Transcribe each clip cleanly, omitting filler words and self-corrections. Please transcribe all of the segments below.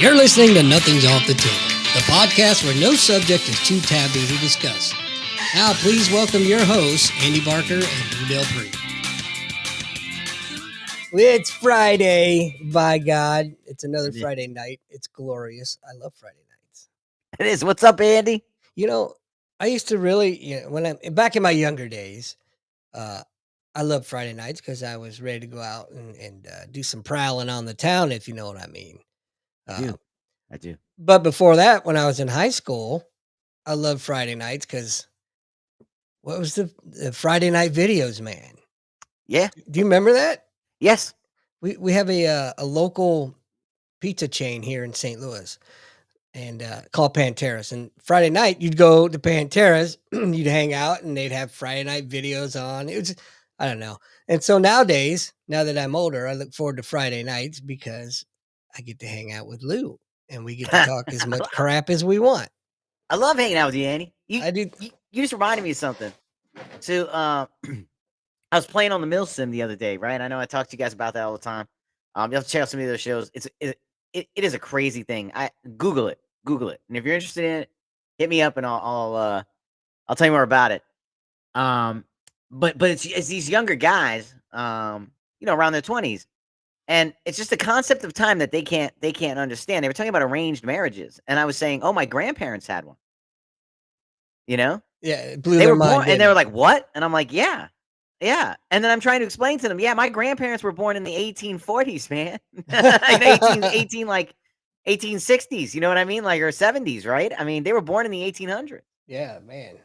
You're listening to Nothing's Off the Table, the podcast where no subject is too taboo to discuss. Now, please welcome your hosts, Andy Barker and Drew Del Pree. It's Friday, by God. It's another Friday night. It's glorious. I love Friday nights. It is. What's up, Andy? You know, I used to really, when I'm back in my younger days, I loved Friday nights because I was ready to go out and do some prowling on the town, if you know what I mean. I do. But before that, when I was in high school, I loved Friday nights because what was the Friday night videos, man? Yeah. Do you remember that? Yes. We have a local pizza chain here in St. Louis and called Pantera's. And Friday night, you'd go to Pantera's, you'd hang out, and they'd have Friday night videos on. It was, I don't know. And so nowadays, now that I'm older, I look forward to Friday nights because I get to hang out with Lou and we get to talk as much crap as we want. I love hanging out with you, Andy. I do. You just reminded me of something. So, I was playing on the Mill Sim the other day, right? I know I talk to you guys about that all the time. You have to check out some of those shows. It is a crazy thing. Google it, and if you're interested in it, hit me up and I'll tell you more about it. But it's these younger guys, around their 20s, and it's just the concept of time that they can't understand. They were talking about arranged marriages, and I was saying, oh, my grandparents had one. You know? Yeah, it blew They their were mind. born, and they were like, "What?" And I'm like, "Yeah, yeah." And then I'm trying to explain to them, "Yeah, my grandparents were born in the 1840s, man. 18 like 1860s. You know what I mean? Like or 70s, right? I mean, they were born in the 1800s. Yeah, man.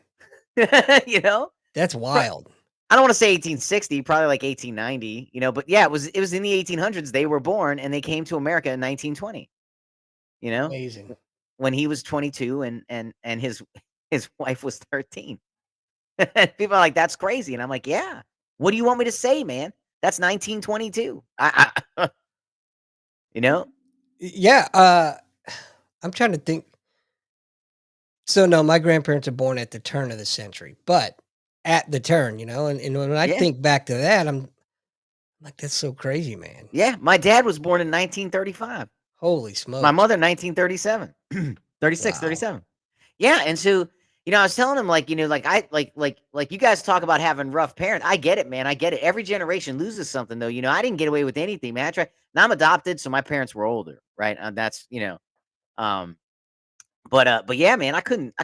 You know? That's wild. I don't want to say 1860, probably like 1890. But yeah, it was in the 1800s. They were born, and they came to America in 1920. You know, Amazing. when he was 22, and his wife was 13. And people are like, "That's crazy," and I'm like, "Yeah. What do you want me to say, man? That's 1922." You know? Yeah, I'm trying to think. So no, my grandparents are born at the turn of the century, but at the turn, and when I Yeah. think back to that, I'm like, that's so crazy, man. Yeah. My dad was born in 1935. Holy My smokes. mother 1937. 36, Wow. 37. Yeah, and so, I was telling him like I like you guys talk about having rough parents. I get it, man. I get it. Every generation loses something though. I didn't get away with anything, man. I tried. Now I'm adopted, so my parents were older, right? That's, um but yeah, man, I couldn't,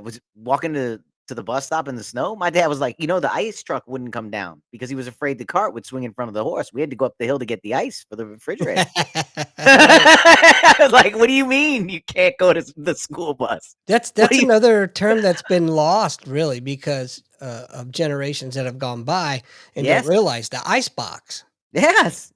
was walking to the bus stop in the snow. My dad was like, the ice truck wouldn't come down because he was afraid the cart would swing in front of the horse. We had to go up the hill to get the ice for the refrigerator. I was like, what do you mean you can't go to the school bus? That's another term that's been lost, really, because of generations that have gone by and don't Yes. realize the ice box. Yes.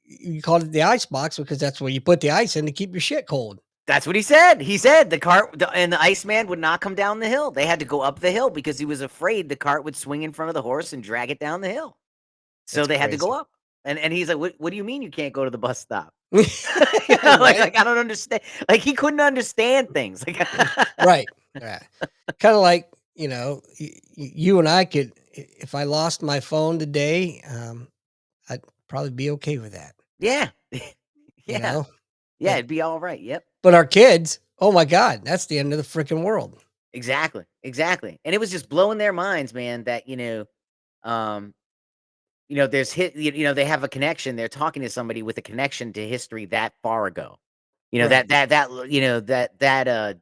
You called it the ice box because that's where you put the ice in to keep your shit cold. That's what he said. He said the cart and the Iceman would not come down the hill. They had to go up the hill because he was afraid the cart would swing in front of the horse and drag it down the hill. So That's they had to go crazy. up. And he's like, what do you mean you can't go to the bus stop? Right? Like I don't understand. Like he couldn't understand things. Right. Yeah. Kind of like, you and I could, if I lost my phone today, I'd probably be okay with that. Yeah. You Yeah. know? Yeah, But, it'd be all right. Yep. but our kids, oh my God, that's the end of the freaking world. Exactly. Exactly. And it was just blowing their minds, man, that, um, there's they have a connection. They're talking to somebody with a connection to history that far ago. Right.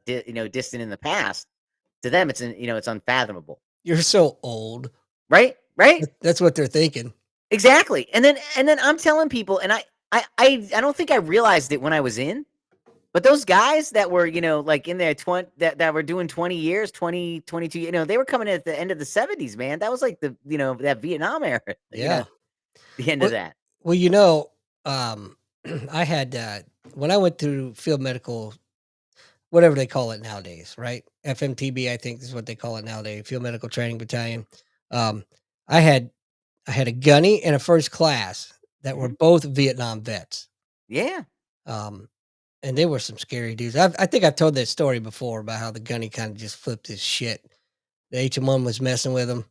Distant in the past. To them, it's unfathomable. You're so old. Right? Right? That's what they're thinking. Exactly. And then I'm telling people, and I don't think I realized it when I was in, but those guys that were, like in their 20 that were doing 20 years, 20, 22, they were coming at the end of the 70s, man. That was like the, that Vietnam era. Yeah. The end of that. Well, I had, when I went through field medical, whatever they call it nowadays, right? FMTB, I think is what they call it nowadays, Field Medical Training Battalion. Um, I had a gunny and a first class that were both Vietnam vets. Yeah. And they were some scary dudes. I think I've told that story before about how the gunny kind of just flipped his shit. The HM1 was messing with him,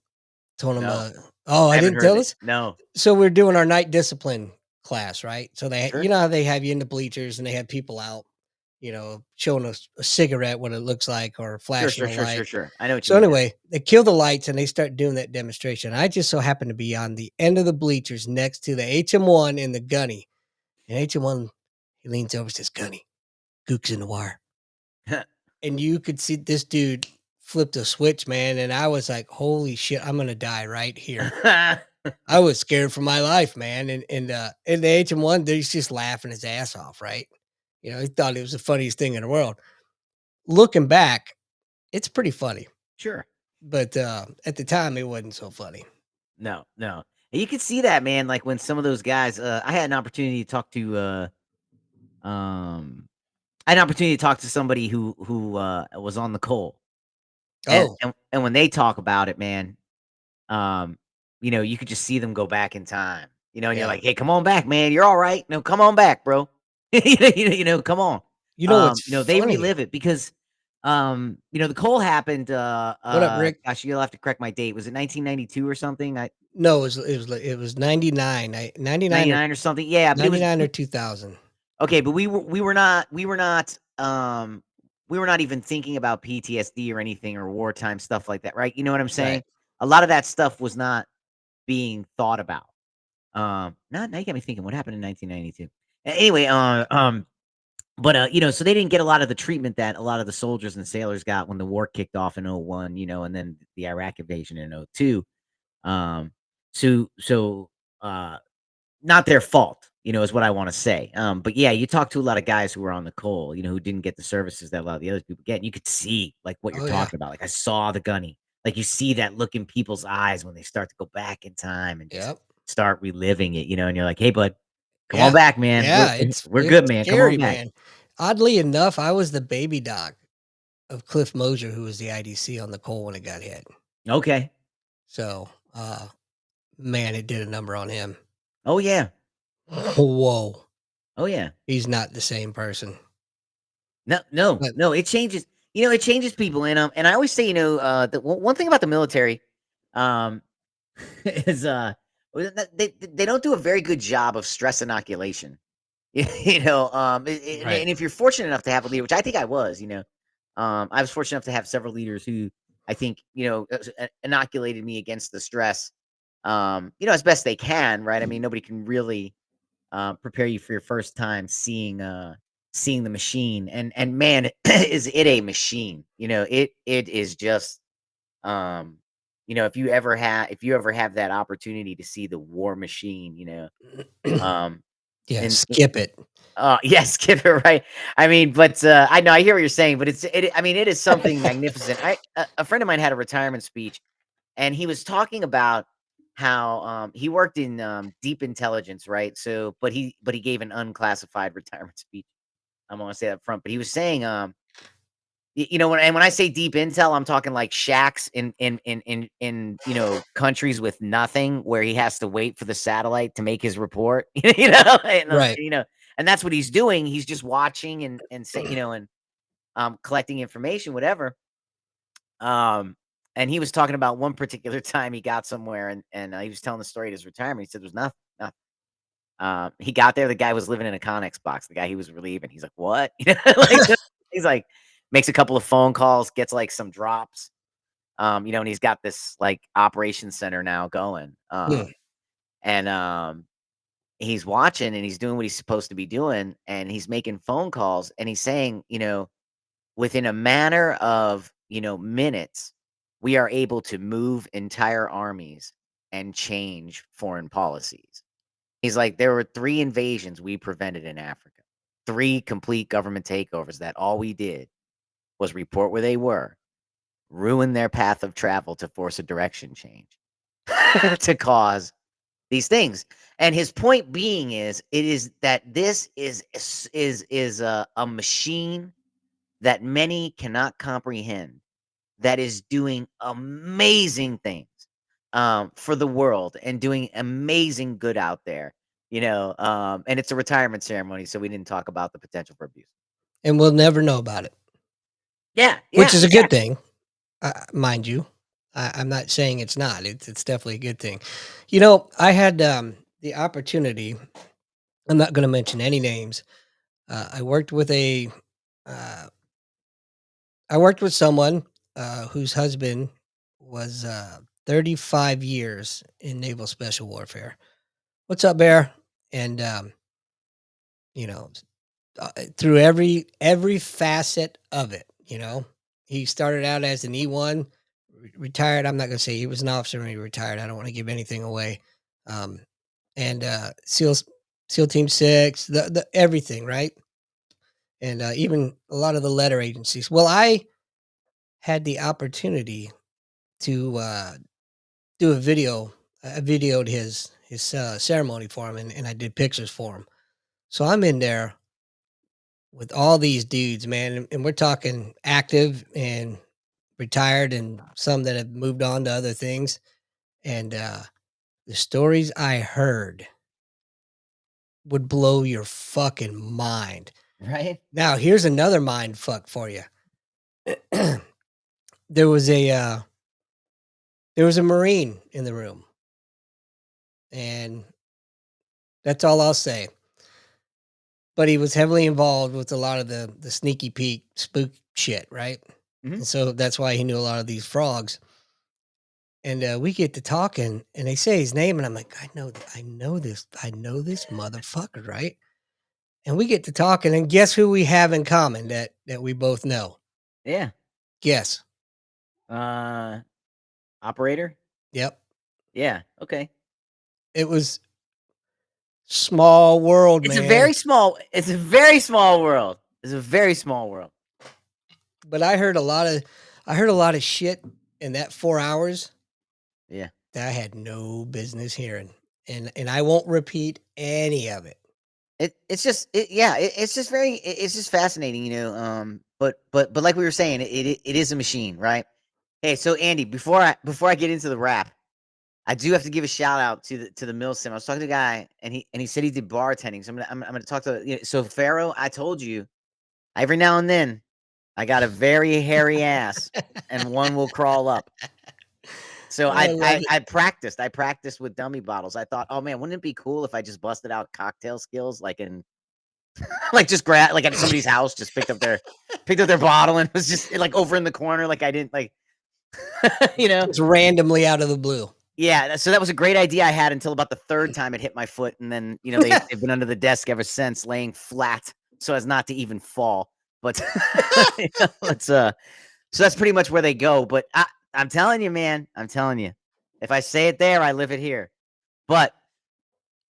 told him, No. I didn't tell us. No. So we're doing our night discipline class, right? So they Sure. how they have you in the bleachers and they have people out, showing us a cigarette, what it looks like, or Sure, flashing sure, a sure, sure, light. sure. I know what you So mean now. anyway, they kill the lights and they start doing that demonstration. I just so happened to be on the end of the bleachers next to the HM1 and the gunny. And HM1, he leans over and says, "Gunny, Gook's in the wire." And you could see this dude flipped a switch, man. And I was like, holy shit, I'm gonna die right here. I was scared for my life, man. And the HM1, he's just laughing his ass off, right? He thought it was the funniest thing in the world. Looking back, it's pretty funny. Sure. But at the time it wasn't so funny. No, no. And you can see that, man, like, when some of those guys, I had an opportunity to talk to, um I had an opportunity to talk to somebody who was on the Cole, and Oh, when they talk about it, man, um, you could just see them go back in time, and you're yeah. like, "Hey, come on back, man. You're all right. No, come on back, bro. Come on." You know what's They funny? relive it because, the Cole happened, What up, Rick? gosh, you'll have to correct my date. Was it 1992 or something? No, it was 99. 99 or 99 or something? Yeah, but it was 99 or 2000. okay, but we were not even thinking about PTSD or anything or wartime stuff like that, right? You know what I'm Right. saying? A lot of that stuff was not being thought about. Now you got me thinking, what happened in 1992? Anyway, so they didn't get a lot of the treatment that a lot of the soldiers and sailors got when the war kicked off in '01, and then the Iraq invasion in '02. Um, so not their fault, is what I wanna say. But yeah, you talk to a lot of guys who were on the Cole, who didn't get the services that a lot of the other people get, and you could see, like, what you're Oh, yeah. talking about. Like, I saw the gunny. Like, you see that look in people's eyes when they start to go back in time and just Yep. start reliving it, and you're like, "Hey, bud, come on Yeah. back, man. We're Yeah, it's we're it's good, man. Come on scary, back." man. Oddly enough, I was the baby dog of Cliff Mosier, who was the IDC on the Cole when it got hit. Okay. So, man, it did a number on him. Oh, yeah. Whoa. Oh, yeah. He's not the same person. No, no, But no, it changes people, and I always say, the one thing about the military, um is, that they don't do a very good job of stress inoculation. right. And if you're fortunate enough to have a leader, which I think I was, I was fortunate enough to have several leaders who I think, inoculated me against the stress, as best they can, right? I mean, nobody can really prepare you for your first time seeing the machine, and man, is it a machine? It is just if you ever have that opportunity to see the war machine, um, Yeah, and skip it. yes, give it right. I mean, but I know I hear what you're saying, but I mean, it is something magnificent. A friend of mine had a retirement speech, and he was talking about how he worked in deep intelligence, right? So, but he gave an unclassified retirement speech. I'm gonna say that up front, but he was saying when I say deep intel, I'm talking like shacks in countries with nothing, where he has to wait for the satellite to make his report. Right. And that's what he's doing. He's just watching and say, and collecting information, whatever. Um, and he was talking about one particular time he got somewhere, and he was telling the story at his retirement. He said there's nothing, nothing. He got there, the guy was living in a Connex box, the guy he was relieving. He's like, "What?" He's like, makes a couple of phone calls, gets, like, some drops, and he's got this, like, operations center now going, Hmm. and, he's watching and he's doing what he's supposed to be doing, and he's making phone calls, and he's saying, within a matter of, minutes, we are able to move entire armies and change foreign policies. He's like, "There were 3 invasions we prevented in Africa. 3 complete government takeovers that all we did was report where they were, ruin their path of travel to force a direction change, to cause these things." And his point being is that this is a machine that many cannot comprehend, that is doing amazing things, for the world and doing amazing good out there, and it's a retirement ceremony, so we didn't talk about the potential for abuse. And we'll never know about it, Yeah, which yeah, is a good exactly. thing, mind you. I'm not saying it's not. It's definitely a good thing. I had the opportunity. I'm not going to mention any names. I worked with a uh, I worked with someone whose husband was 35 years in naval special warfare. What's up, Bear? And you know, through every facet of it, he started out as an E1, retired. I'm not going to say he was an officer when he retired. I don't want to give anything away. Um, and SEAL Team Six, the everything, right? And even a lot of the letter agencies. Well, I had the opportunity to do a video. I videoed his ceremony for him, and I did pictures for him. So I'm in there with all these dudes, man, and we're talking active and retired, and some that have moved on to other things. And the stories I heard would blow your fucking mind. Right? Now, here's another mind fuck for you. there was a uh, there was a Marine in the room, and that's all I'll say. But he was heavily involved with a lot of the sneaky peek spook shit, right? Hmm. And so that's why he knew a lot of these frogs. And we get to talking, and they say his name, and I'm like, I know this motherfucker, right? And we get to talking, and guess who we have in common that we both know? Yeah. Guess. Uh, operator. Yep. Yeah. Okay. It was small world, It's a man. very small. It's a very small world. It's a very small world. But I heard a lot of shit in that 4 hours Yeah. that I had no business hearing. And I won't repeat any of it. It's just it's just fascinating, but like we were saying, it is a machine, right? Hey, so Andy, before I get into the rap, I do have to give a shout out to the mill sim. I was talking to a guy, and he said he did bartending. So I'm gonna talk to so Pharaoh. I told you every now and then I got a very hairy ass, and one will crawl up. So I love it. I practiced. I practiced with dummy bottles. I thought, oh man, wouldn't it be cool if I just busted out cocktail skills like in like just grab like at somebody's house, just picked up their bottle and was just like over in the corner, like I didn't like, you know. Just randomly out of the blue. Yeah, so that was a great idea I had until about the third time it hit my foot, and then they've been under the desk ever since, laying flat so as not to even fall. But it's so that's pretty much where they go. But I'm telling you, man, I'm telling you, if I say it there, I live it here. But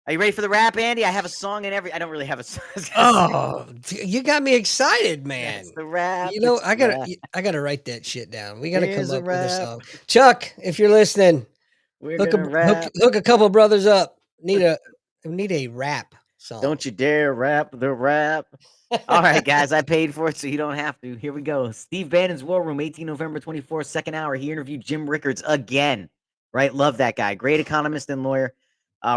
are you ready for the rap, Andy? I have a song and every. I don't really have a song. I was gonna say, Oh, you got me excited, that's man. the rap. You know, It's I the gotta rap. I gotta write that shit down. We gotta come Here's a up with a rap. song. Chuck, if you're listening, We're hook a gonna hook rap. hook a couple brothers up. Need a rap song. Don't you dare rap the rap. All right, guys, I paid for it, so you don't have to. Here we go. Steve Bannon's War Room, 18 November 24th, second hour. He interviewed Jim Rickards again. Right? Love that guy. Great economist and lawyer.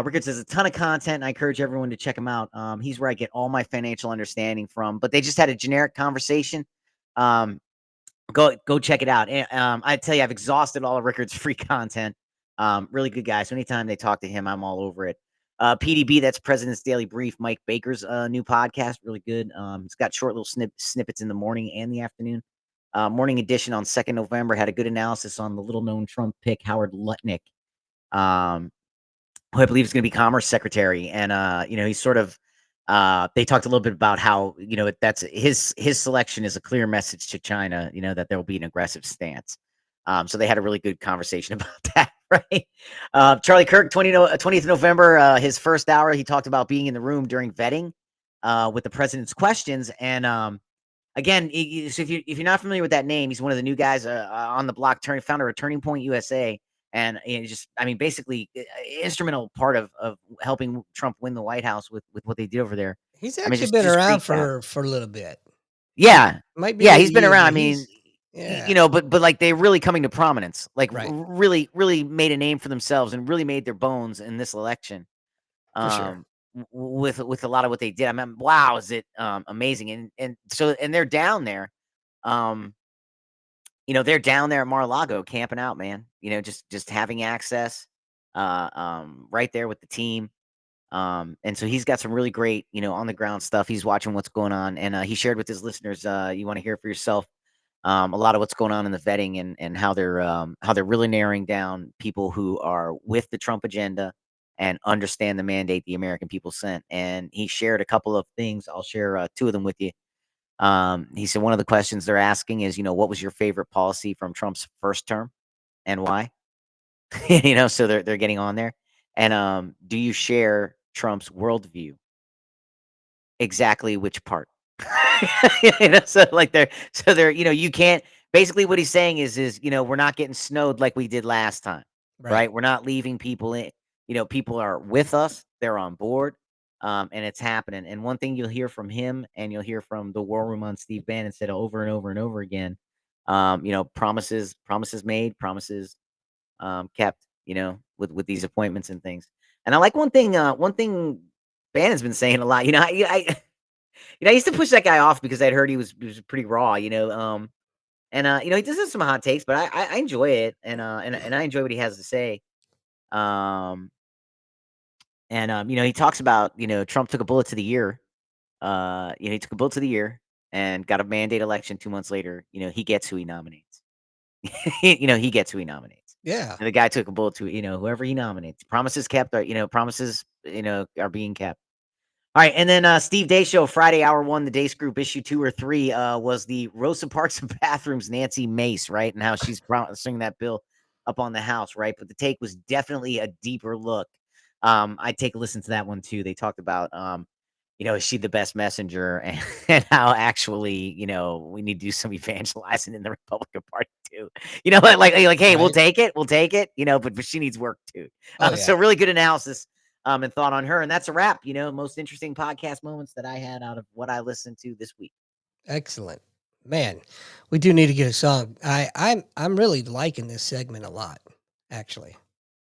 Rickards has a ton of content, and I encourage everyone to check him out. He's where I get all my financial understanding from. But they just had a generic conversation. Um, go check it out. And I tell you, I've exhausted all of Rickard's free content. Really good guy. So anytime they talk to him, I'm all over it. PDB, that's President's Daily Brief. Mike Baker's new podcast, really good. It's got short little snippets in the morning and the afternoon. Morning edition on 2nd November had a good analysis on the little known Trump pick, Howard Lutnick, um, who I believe is going to be Commerce Secretary. And, he's sort of, they talked a little bit about how, that's his selection is a clear message to China, that there will be an aggressive stance. So they had a really good conversation about that, right? Charlie Kirk, 20th November, his first hour, he talked about being in the room during vetting with the president's questions. And again, so if you're not familiar with that name, he's one of the new guys on the block, founder of Turning Point USA. And just, I mean, basically, instrumental part of helping Trump win the White House with what they did over there. He's I mean, actually been just around great guy. for a little bit. Yeah. Might be Yeah, new to he's been you, around. I but mean, he's yeah, but like they're really coming to prominence. Like right, really, really made a name for themselves and really made their bones in this election. for sure. Um, with a lot of what they did. I mean, wow, is it amazing? And they're down there. Um, they're down there at Mar-a-Lago camping out, man. Just having access, right there with the team. And so he's got some really great, on the ground stuff. He's watching what's going on, and he shared with his listeners. You want to hear for yourself a lot of what's going on in the vetting and how they're really narrowing down people who are with the Trump agenda and understand the mandate the American people sent. And he shared a couple of things. I'll share two of them with you. He said one of the questions they're asking is, what was your favorite policy from Trump's first term and why? So they're getting on there. And do you share Trump's worldview? Exactly which part? So, like, they're you can't basically what he's saying is, we're not getting snowed like we did last time, Right. right? We're not leaving people in people are with us, they're on board, and it's happening, and one thing you'll hear from him and you'll hear from the War Room on Steve Bannon said over and over and over again, promises made, promises, kept, with these appointments and things, and I like one thing Bannon's been saying a lot, I used to push that guy off because I'd heard he was pretty raw, and he does have some hot takes, but I enjoy it, and I enjoy what he has to say. Um, and he talks about Trump took a bullet to the ear. He took a bullet to the ear and got a mandate election 2 months later. He gets who he nominates. He gets who he nominates. Yeah. And the guy took a bullet to whoever he nominates. Promises kept are promises are being kept. All right, and then Steve Day Show Friday Hour 1, the Dace Group issue 2 or 3 was the Rosa Parks and Bathrooms Nancy Mace, right? And how she's singing that bill up on the House, right? But the take was definitely a deeper look. I'd take a listen to that one too. They talked about is she the best messenger and how actually, we need to do some evangelizing in the Republican Party too. Like, hey, we'll Right. take it, but she needs work too. Oh So yeah. really good analysis and thought on her. And that's a wrap. Most interesting podcast moments that I had out of what I listened to this week. Excellent. Man, we do need to get a song. I'm really liking this segment a lot, actually.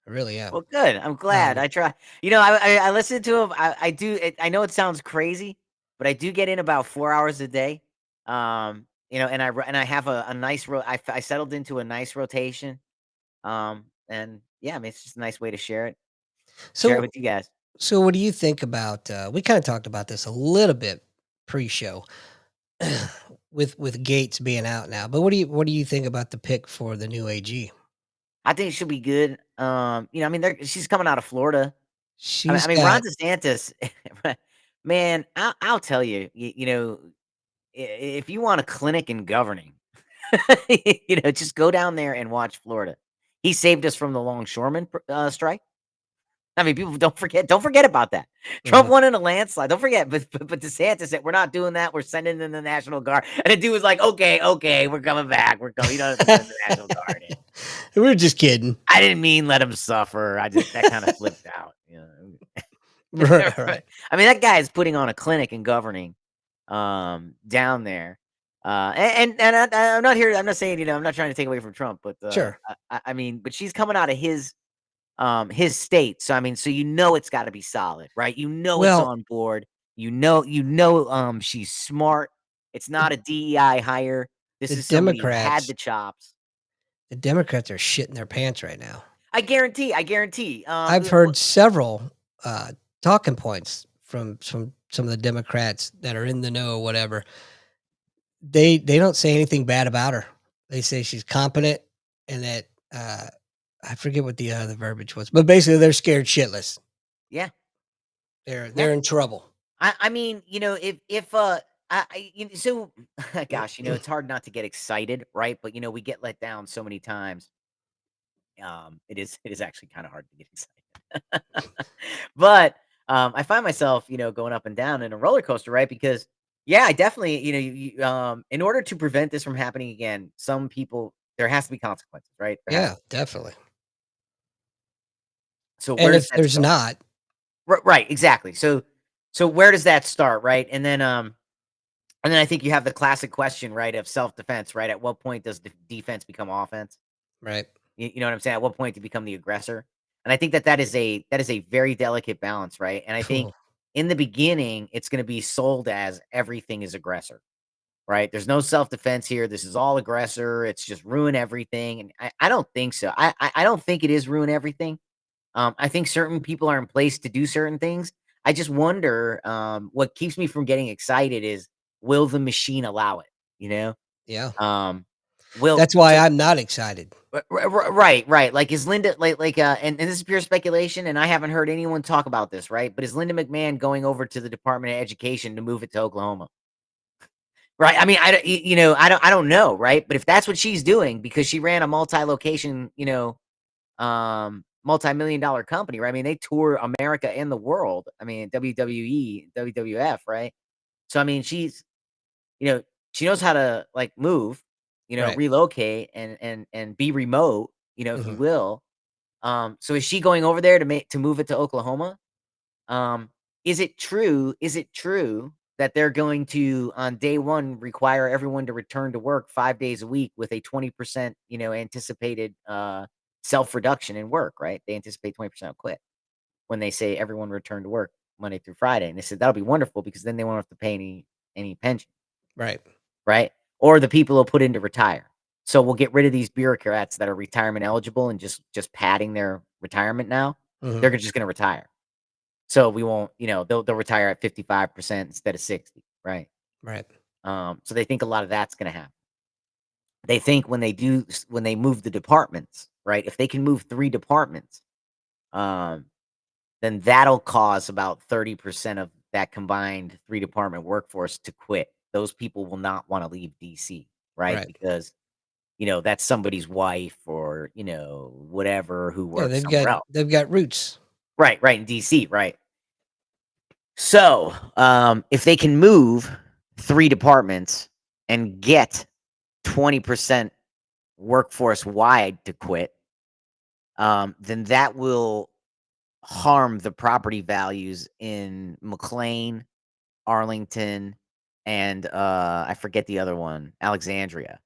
I really am. Well, good. I'm glad. Um, I try. I listen to him. I do. I know it sounds crazy, but I do get in about 4 hours a day. And I have a nice. I settled into a nice rotation. And yeah, I mean, it's just a nice way to share it. Share it so with you guys. so what do you think about we kind of talked about this a little bit pre-show with Gates being out now. But what do you think about the pick for the new AG? I think she'll be good. I mean, she's coming out of Florida. I She's mean, Ron got DeSantis, man, I'll tell you, if you want a clinic in governing, just go down there and watch Florida. He saved us from the longshoreman strike. I mean, people don't forget about that. Trump mhm. won in a landslide. Don't forget, but DeSantis said we're not doing that. We're sending in the National Guard, and the dude was like, okay, we're coming back. We're coming. You don't have to send the National Guard in. We were just kidding. I didn't mean let him suffer. I just that kind of flipped out. Right, right. I mean, that guy is putting on a clinic in governing, down there. I'm not here. I'm not saying I'm not trying to take away from Trump, but Sure. I mean, but she's coming out of his state, so I mean, so it's got to be solid, right? It's Well, on board. She's smart. It's the, not a DEI hire. This the is somebody who had Democrats the chops. the Democrats are shitting their pants right now. I guarantee. I guarantee. I've heard several talking points from some of the Democrats that are in the know or whatever. They don't say anything bad about her. They say she's competent and that I forget what the other verbiage was, but basically they're scared shitless. Yeah, They're yeah. they're in trouble. I mean, if so gosh, it's hard not to get excited, right? But we get let down so many times. It is actually kind of hard to get excited. But I find myself, going up and down in a roller coaster, right? Because yeah, I definitely, in order to prevent this from happening again, some people there has to be consequences, right? There has Yeah, to be. definitely. So where And does if that there's start? not, Right, exactly. So where does that start, right? And then I think you have the classic question, right, of self-defense, right? At what point does defense become offense? right? You know what I'm saying? At what point to become the aggressor? And I think that is a very delicate balance, right? And I think Phew. in the beginning, it's going to be sold as everything is aggressor, right? There's no self defense here. This is all aggressor. It's just ruin everything. And I don't think so. I don't think it is ruin everything. I think certain people are in place to do certain things. I just wonder, what keeps me from getting excited is, will the machine allow it? You know? Yeah. Um, will That's why so I'm not excited. right, right. Like, is Linda and this is pure speculation, and I haven't heard anyone talk about this, right? But is Linda McMahon going over to the Department of Education to move it to Oklahoma? Right? I mean, I don't know, right? But if that's what she's doing because she ran a multi-location, multi-million dollar company, right? I mean, they tour America and the world. I mean, WWE, WWF, right? So I mean, you know, she knows how to like move, Right. relocate and be remote, if you Mhm. will. So is she going over there to move it to Oklahoma? Um, is it true that they're going to on day one require everyone to return to work 5 days a week with a 20%, anticipated self reduction in work, right? They anticipate 20% quit when they say everyone return to work Monday through Friday. And they said that'll be wonderful because then they won't have to pay any pension, Right. right? Or the people will put in to retire. So we'll get rid of these bureaucrats that are retirement eligible and just padding their retirement now. Mhm. They're just going to retire. So we won't, they'll retire at 55% instead of 60, right? Right. So they think a lot of that's going to happen. They think when they move the departments, right? If they can move 3 departments, um, then that'll cause about 30% of that combined 3 department workforce to quit. Those people will not want to leave DC, right? Right. Because that's somebody's wife or whatever who Yeah, works somewhere else. they've got roots. Right, right in DC, right. So, if they can move 3 departments and get 20% workforce wide to quit, then that will harm the property values in McLean, Arlington, and I forget the other one, Alexandria.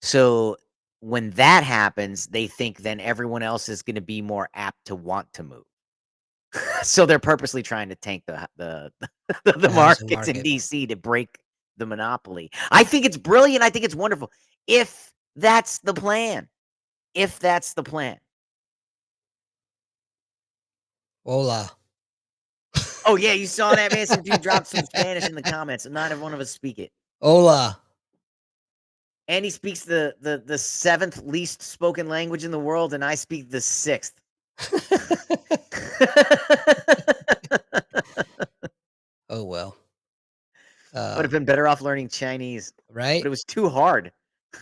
So when that happens, they think then everyone else is going to be more apt to want to move. So they're purposely trying to tank the The housing markets in market. DC to break the monopoly. I think it's brilliant. I think it's wonderful. If that's the plan. If that's the plan. Hola. Oh yeah, you saw that, man. Some dude dropped some Spanish in the comments, and not every one of us speak it. Hola. And he speaks the seventh least spoken language in the world, and I speak the sixth. Oh, well. I would have Um, been better off learning Chinese, but right? it was too hard.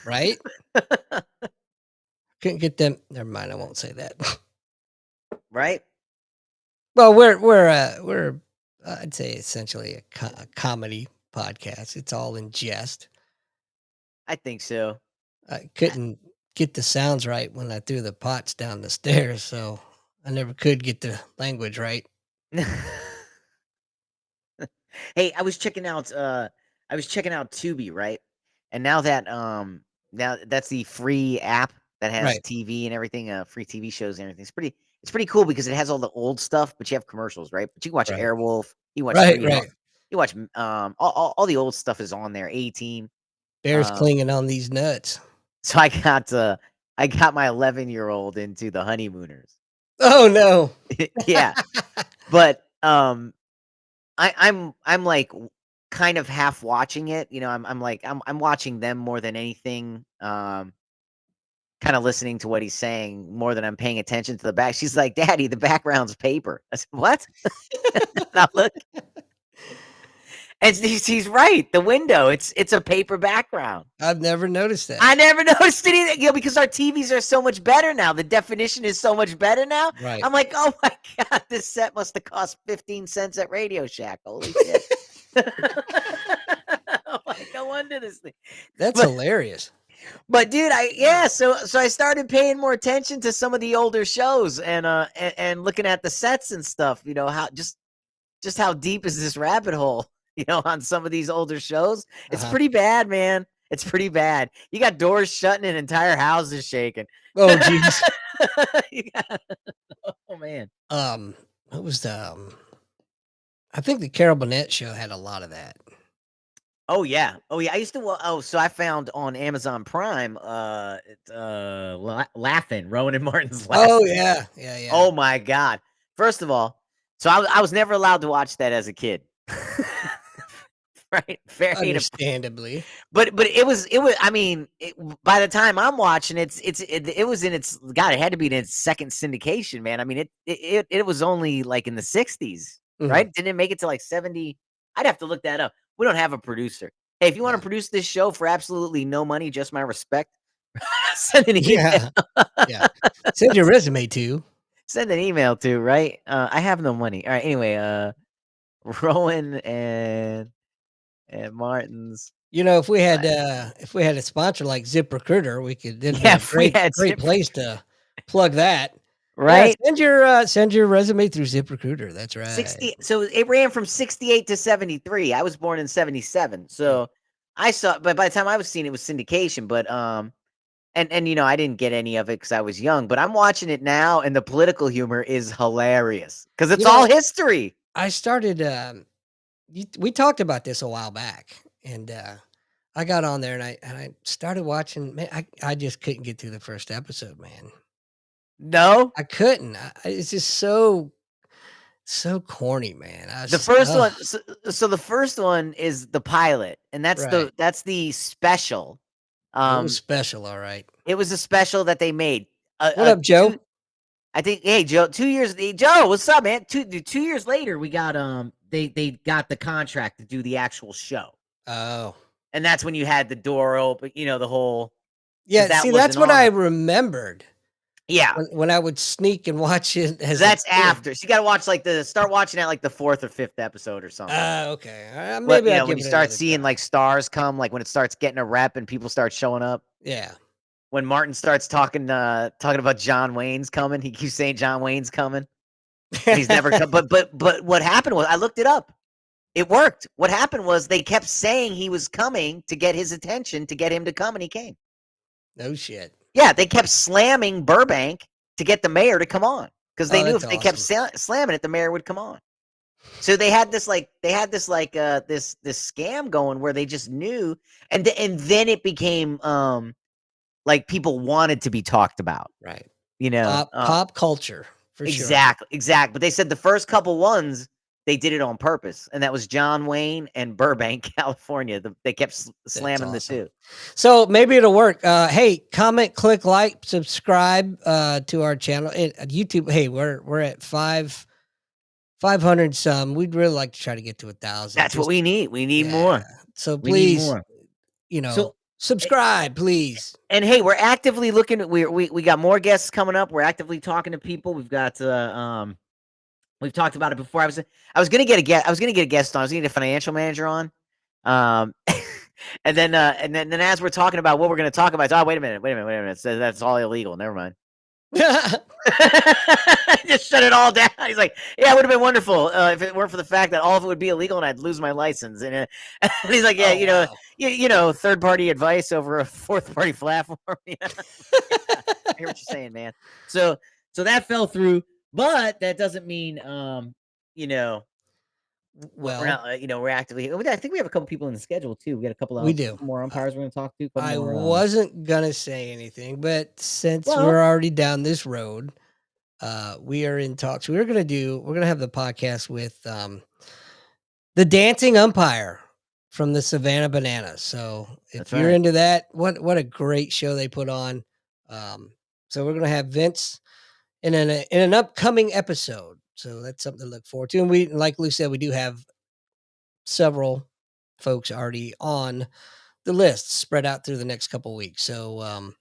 Right? Couldn't get them never mind, I won't say that. Right? Well, we're, I'd say essentially a comedy podcast. It's all in jest. I think so. I couldn't get the sounds right when I threw the pots down the stairs, so I never could get the language right. Hey, I was checking out Tubi, right? And now that's the free app that has Right. TV and everything, free TV shows and everything. It's pretty cool because it has all the old stuff, but you have commercials, right? But you can watch Right. Airwolf, you watch Right, 3 right. you watch all the old stuff is on there, A-Team. Bears Um, clinging on these nuts. so I got my 11-year-old into the Honeymooners. Oh, no. Yeah, but I'm like kind of half watching it. I'm like I'm watching them more than anything. Kind of listening to what he's saying more than I'm paying attention to the back. She's like, "Daddy, the background's paper." I said, "What?" Now look, and he's right. The window, it's a paper background. I've never noticed that. I never noticed it either, because our TVs are so much better now. The definition is so much better now. Right. I'm like, oh my god, this set must have cost 15 cents at Radio Shack. Holy shit. I'm like, no wonder this thing. That's But hilarious. but dude, so I started paying more attention to some of the older shows and looking at the sets and stuff, how just how deep is this rabbit hole, on some of these older shows. It's Uh-huh. pretty bad, man. It's pretty bad. You got doors shutting and entire houses shaking. Oh, jeez. You got- oh man. Um, what was the, I think the Carol Burnett show had a lot of that. Oh yeah. Oh yeah. I used to. So I found on Amazon Prime, Laughing, Rowan and Martin's Oh, Laughing. yeah. Yeah, yeah. Oh my god. First of all, so I was never allowed to watch that as a kid. Right? Very inappropriate. Understandably. But it was. I mean, by the time I'm watching, it was in its. God, it had to be in its second syndication, man. I mean, it was only like in the '60s, Mhm. right? Didn't it make it to like '70? I'd have to look that up. We don't have a producer. Hey, if you want to Yeah. produce this show for absolutely no money, just my respect, send an email. Yeah. Yeah. Send your resume to. Send an email to, right? I have no money. All right. Anyway, Rowan and Martin's. If we had a sponsor like ZipRecruiter, we could that'd be Yeah, a if we had great place to plug that. Yeah, right? send your resume through ZipRecruiter. That's right. 60, so it ran from 68 to 73. I was born in 77. Mm. So I saw, but by the time I was seeing it was syndication, but and I didn't get any of it because I was young, but I'm watching it now and the political humor is hilarious because it's You all know, history. I started we talked about this a while back, and I got on there and I started watching. Man, I just couldn't get through the first episode, man. No. I couldn't. It's just so corny, man. The first one, so the first one is the pilot, and Right. that's the special. It was Um, special, all right. it was a special that they made. What up, Joe? Two, I think. Hey, Joe. 2 years. Hey, Joe, what's up, man? 2 years later, we got they got the contract to do the actual show, Oh. and that's when you had the door open. The whole because Yeah, that see, wasn't that's what on I it. remembered Yeah, when I would sneak and watch it as a that's kid. after. So you got to watch start watching at like the fourth or fifth episode or something. Ah, okay. What Maybe I'll when give you it start another seeing try. like stars come, like when it starts getting a rep and people start showing up. Yeah. When Martin starts talking about John Wayne's coming, he keeps saying John Wayne's coming, and he's never come. But what happened was I looked it up. It worked. What happened was they kept saying he was coming to get his attention, to get him to come, and he came. No shit. Yeah, they kept slamming Burbank to get the mayor to come on because they Oh, knew that's if they kept awesome. slamming it, the mayor would come on. So they had this scam going where they just knew, and then it became like people wanted to be talked about. Right. You know, Pop culture for sure. exactly. But they said the first couple ones they did it on purpose, and that was John Wayne and Burbank, California. They kept That's slamming the awesome. two. So maybe it'll work. Hey, comment, click like, subscribe to our channel at YouTube. Hey, we're at 500 some. We'd really like to try to get to 1,000. That's what Just we need. We need yeah. more. So We need please, more. So, subscribe, please. and hey, we're actively looking at we got more guests coming up. We're actively talking to people. We've talked about it before. I was gonna get a guest. I was gonna get a guest on. I was gonna get a financial manager on. Um, and then as we're talking about what we're gonna talk about, it's, oh, wait a minute. So that's all illegal. Never mind. Just shut it all down. He's like, yeah, it would have been wonderful if it weren't for the fact that all of it would be illegal and I'd lose my license. And, and he's like, yeah, Oh wow. third party advice over a fourth party platform. Yeah, I hear what you're saying, man. So that fell through, but that doesn't mean you know we're Well, not we're actively. I think we have a couple people in the schedule too. We got a we do. couple more umpires we're going to talk to. A couple I more. wasn't gonna say anything, but since Well, we're already down this road, we are in talks. We're gonna have the podcast with the dancing umpire from the Savannah Bananas. So if that's you're right. into that, what a great show they put on. Um, so we're gonna have Vince in an upcoming episode. So that's something to look forward to. And we, like Lou said, we do have several folks already on the list spread out through the next couple weeks. So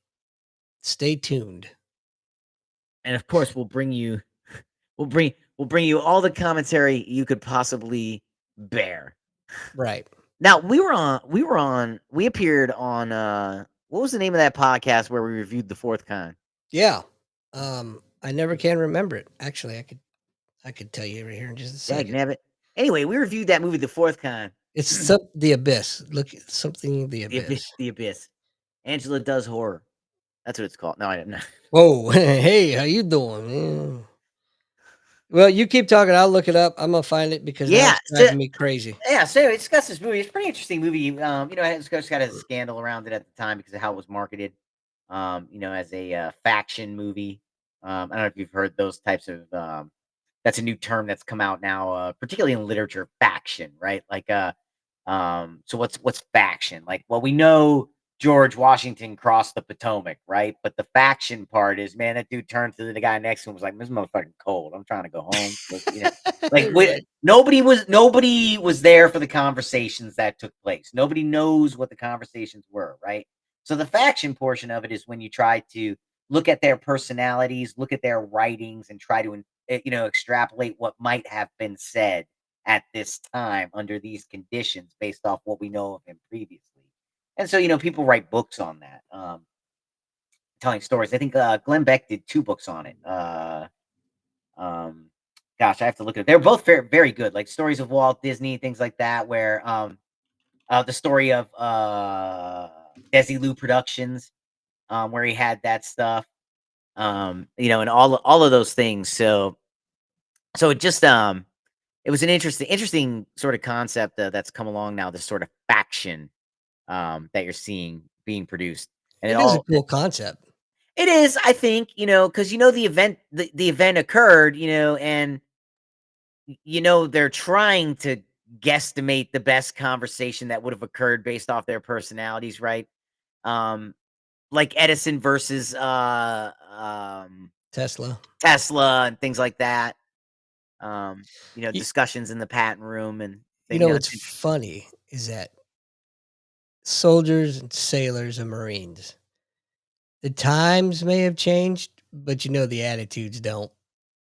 stay tuned. And of course, we'll bring you all the commentary you could possibly bear. Right. Now we appeared on what was the name of that podcast where we reviewed the fourth kind? Yeah. I never can remember it. Actually, I could tell you right here in just a Dag second. nabbit. Anyway, we reviewed that movie, The Fourth Kind. It's the abyss. Look, something the abyss. The Abyss. Angela Does Horror. That's what it's called. No, I didn't. Whoa, hey, how you doing? Well, you keep talking, I'll look it up. I'm gonna find it because now Yeah, it's so driving me crazy. yeah, so it's got this movie. It's a pretty interesting movie. It's got a scandal around it at the time because of how it was marketed. As a faction movie. I don't know if you've heard those types of. That's a new term that's come out now, particularly in literature. Faction, right? So what's faction? Like, well, we know George Washington crossed the Potomac, right? But the faction part is, man, that dude turned to the guy next to him and was like, "This motherfucking cold. I'm trying to go home." Like Right. nobody was there for the conversations that took place. Nobody knows what the conversations were, right? So the faction portion of it is when you try to look at their personalities, look at their writings, and try to extrapolate what might have been said at this time under these conditions based off what we know of him previously. And so, people write books on that, telling stories. I think Glenn Beck did two books on it. Um, Gosh, I have to look at it. They're both very, very good, like stories of Walt Disney, things like that, where the story of Desilu Productions, where he had that stuff, and all of those things. So it was an interesting sort of concept that's come along now. This sort of faction that you're seeing being produced, and It is a cool concept. it is, I think, because the event occurred, and they're trying to guesstimate the best conversation that would have occurred based off their personalities, right? Um, like Edison versus Tesla. Tesla and things like that. You Discussions in the patent room and you thing. know what's It's interesting. funny is that soldiers and sailors and Marines, the times may have changed, but the attitudes don't.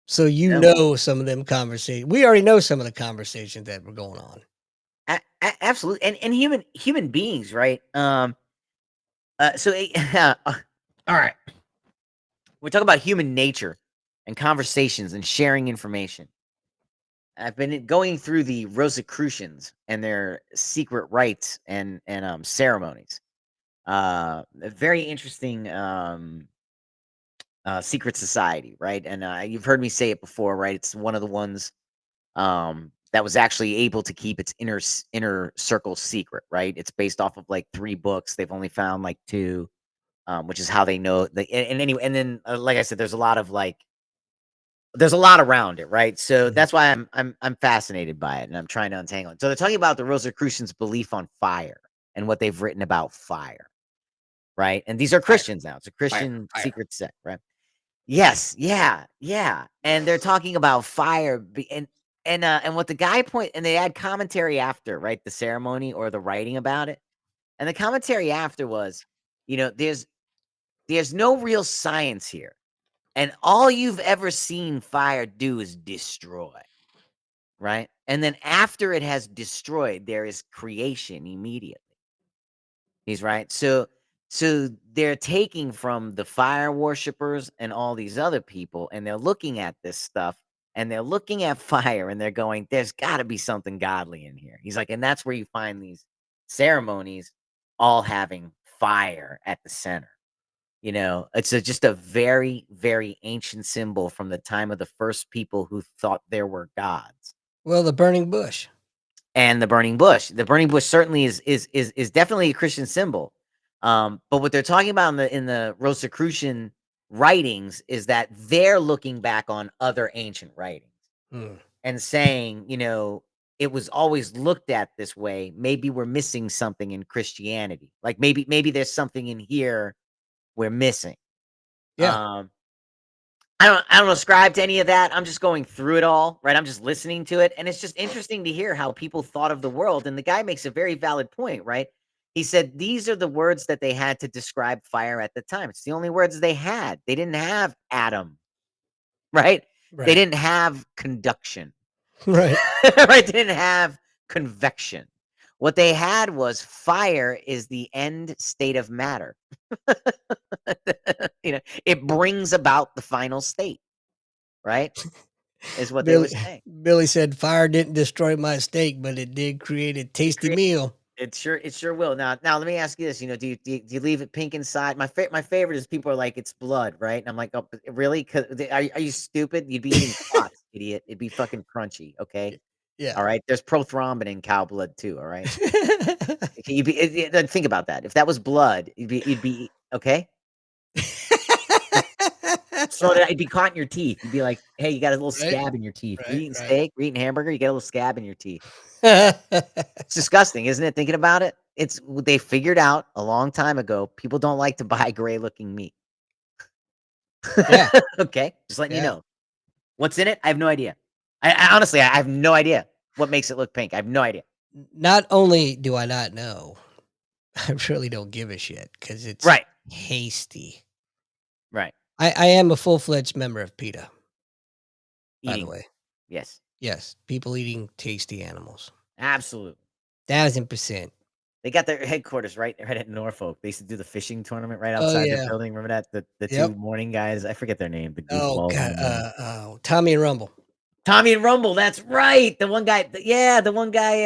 So No, some of them conversations. We already know some of the conversations that were going on. absolutely, and human beings, right? All right, we're talking about human nature and conversations and sharing information. I've been going through the Rosicrucians and their secret rites and ceremonies. A very interesting secret society, right? And you've heard me say it before, right? It's one of the ones that was actually able to keep its inner circle secret, right? It's based off of like three books. They've only found like two, which is how they know. And anyway, and then like I said, there's a lot around it, right? So Mhm. that's why I'm fascinated by it, and I'm trying to untangle it. So they're talking about the Rosicrucians' belief on fire and what they've written about fire, right? And these are Fire, Christians now. It's a fire, Christian fire. secret sect, right? Yes, yeah, yeah. And they're talking about fire and what the guy point and they add commentary after, right? The ceremony or the writing about it. And the commentary after was, there's no real science here. And all you've ever seen fire do is destroy, right? And then after it has destroyed, there is creation immediately. He's right. So they're taking from the fire worshipers and all these other people, and they're looking at this stuff and they're looking at fire and they're going, there's gotta be something godly in here. He's like, and that's where you find these ceremonies all having fire at the center. Just a very, very ancient symbol from the time of the first people who thought there were gods. Well, the burning bush. And the burning bush. The burning bush certainly is definitely a Christian symbol. But what they're talking about in the Rosicrucian writings is that they're looking back on other ancient writings Mm. and saying, it was always looked at this way. Maybe we're missing something in Christianity. Like maybe there's something in here we're missing. Yeah. Um, I don't ascribe to any of that. I'm just going through it all, right? I'm just listening to it, and it's just interesting to hear how people thought of the world. And the guy makes a very valid point, right? He said these are the words that they had to describe fire at the time. It's the only words they had. They didn't have atom, right? They Right. didn't have conduction, Right. right? They didn't have convection. What they had was fire is the end state of matter. It brings about the final state, right? Is what they were Billy saying. Billy said, "Fire didn't destroy my steak, but it did create a It tasty creates meal." it sure will. Now let me ask you this, do you leave it pink inside? My favorite is people are like, "It's blood," right? And I'm like, "Oh, but really? 'Cause are you stupid? You'd be eating clots." idiot. It'd be fucking crunchy, okay? Yeah. All right? There's prothrombin in cow blood too, all right? Okay, you'd be then think about that. If that was blood, you'd be okay? So that it'd be caught in your teeth. You'd be like, "Hey, you got a little Right, scab in your teeth. You're right, eating right. steak, you're eating hamburger, you got a little scab in your teeth." It's disgusting, isn't it, thinking about it? It's they figured out a long time ago, people don't like to buy gray looking meat. Yeah, Okay, just letting you yeah. know. What's in it? I have no idea. I honestly, I have no idea what makes it look pink. I have no idea. Not only do I not know, I really don't give a shit because it's Right, hasty. right. I am a full-fledged member of PETA, by the Eating. way. Yes, Yes, people eating tasty animals. absolutely. 1000%. They got their headquarters right at Norfolk. They used to do the fishing tournament right Oh, outside their yeah. building. Remember that? The Yep. 2 morning guys, I forget their name, the Oh, goofballs in god, the morning. Tommy and Rumble. Tommy and Rumble, that's right. The one guy, yeah, the one guy,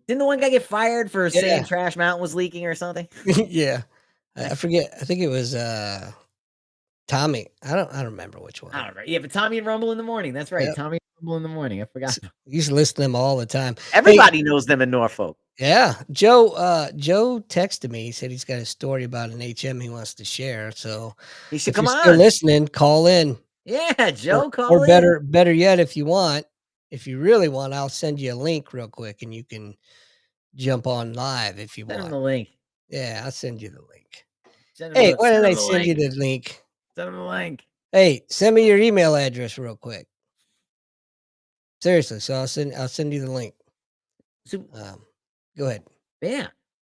didn't the one guy get fired for saying Yeah. Trash Mountain was leaking or something? Yeah. I I f forget, I think it was, Tommy. I don't remember which I one. don't know. Yeah, but Tommy and Rumble in the morning. That's right. Yep. Tommy and Rumble in the morning. I forgot. S Used to listen to them all the time. Hey, Everybody knows them in Norfolk. yeah, Joe texted me, he said he's got a story about an HM he wants to share, so He should if you're come still on. listening, call in, Yeah, or Joe, call in. better yet, if you want, if you really want, I'll send you a link real quick, and you can jump on live if you Send him want. the link. Yeah, I'll send you the link. Send him Hey, the why send don't him I the send you link. the link? Send him the link. Hey, send me your email address real quick. Seriously, so I'll send you the link. So Um, go ahead. yeah.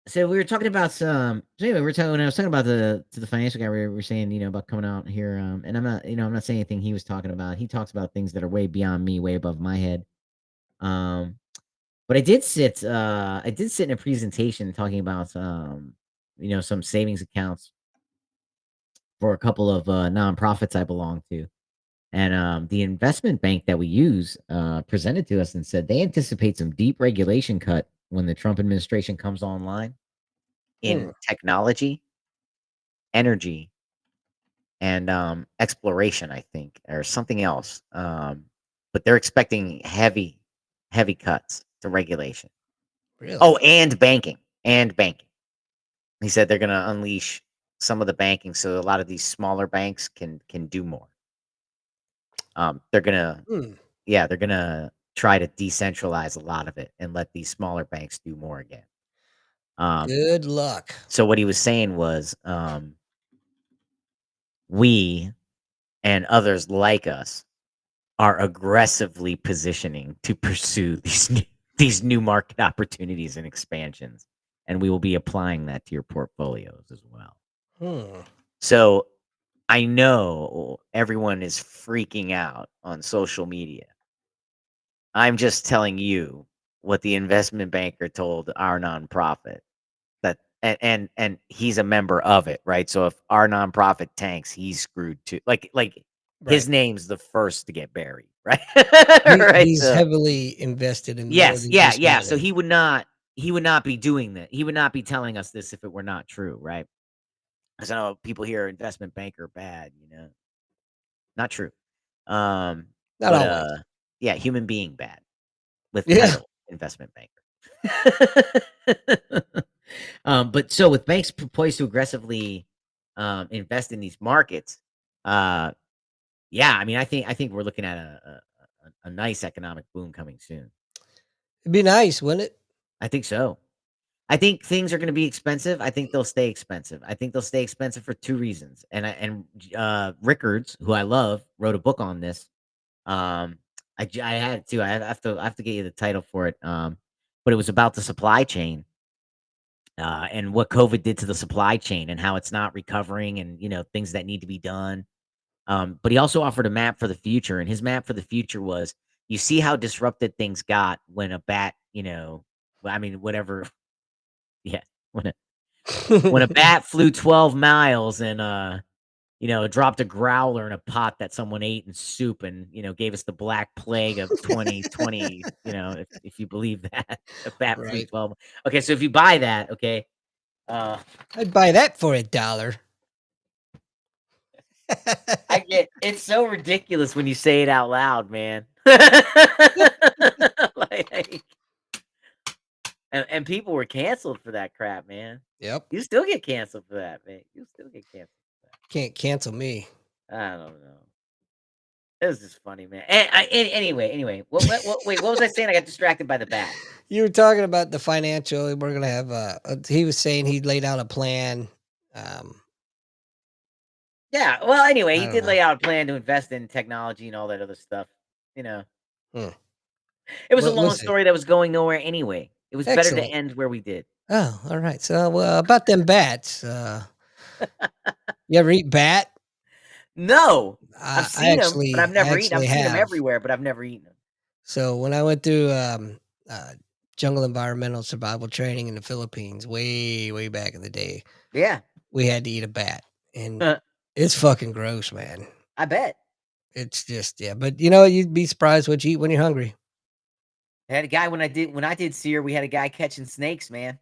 So we were talking about some. So anyway, we are talking. When I was talking about the to the financial guy, we were saying about coming out here. And I'm not saying anything he was talking about. He talks about things that are way beyond me, way above my head. Um, but I did sit in a presentation talking about some savings accounts for a couple of nonprofits I belong to. And the investment bank that we use presented to us and said they anticipate some deep regulation cut when the Trump administration comes online Hmm, in technology, energy, and exploration, I think, or something else. But they're expecting heavy cuts to regulation. Oh, really? and banking, and banking. He said they're going to unleash some of the banking so a lot of these smaller banks can do more. They're gonna Hmm, Yeah, they're gonna try to decentralize a lot of it and let these smaller banks do more again. Um, good luck. so what he was saying was, we and others like us are aggressively positioning to pursue these new market opportunities and expansions, and we will be applying that to your portfolios as well. Hmm, So I know everyone is freaking out on social media. I'm just telling you what the investment banker told our nonprofit that and he's a member of it, right? So if our nonprofit tanks, he's screwed too. Like right. his name's the first to get buried, right? Right. He's So heavily invested in more yes, than yeah, just yeah. So money. he would not be doing that. He would not be telling us this if it were not true, right? Because I know people hear investment banker bad. Not true. Um, Not but always. yeah, human being bad with Yeah. title investment banker. But so with banks poised to aggressively invest in these markets, uh, yeah, I mean, I think we're looking at a nice economic boom coming soon. It'd be nice, wouldn't it? I think so. I think things are going to be expensive. I think they'll stay expensive. I think they'll stay expensive for two reasons. And Rickards, who I love, wrote a book on this. Um, I had to. I have to get you the title for it. But it was about the supply chain and what COVID did to the supply chain and how it's not recovering and things that need to be done. But he also offered a map for the future, and his map for the future was you see how disrupted things got when a bat, I mean, whatever, yeah, when a bat flew 12 miles and dropped a growler in a pot that someone ate in soup and gave us the Black Plague of 2020. If you believe that a bat flew Right. 12. Okay, so if you buy that, okay. Uh, I'd buy that for $1. I get it's so ridiculous when you say it out loud, man. Like, and people were canceled for that crap, man. Yep. You still get canceled for that, man. You still get canceled for Can't cancel me. that. I don't know. It was just funny, man. Anyway, wait, what was I saying? I got distracted by the bat. You were talking about the financial. We're gonna have. He was saying he laid out a plan. Um, Yeah, well, anyway, I he don't did know. lay out a plan to invest in technology and all that other stuff. You know, Hmm. it was a What long was it? story that was going nowhere anyway. It was better to Excellent. end where we did. Oh, all right. So, about them bats. You ever eat bat? No, I've I seen them, but I've I never eaten. actually I've seen them have. everywhere, but I've never eaten them. So when I went through uh, jungle environmental survival training in the Philippines, way back in the day, Yeah, we had to eat a bat, and it's fucking gross, man. I bet. It's just yeah, but you'd be surprised what you eat when you're hungry. I had a guy when I did seer, we had a guy catching snakes, man.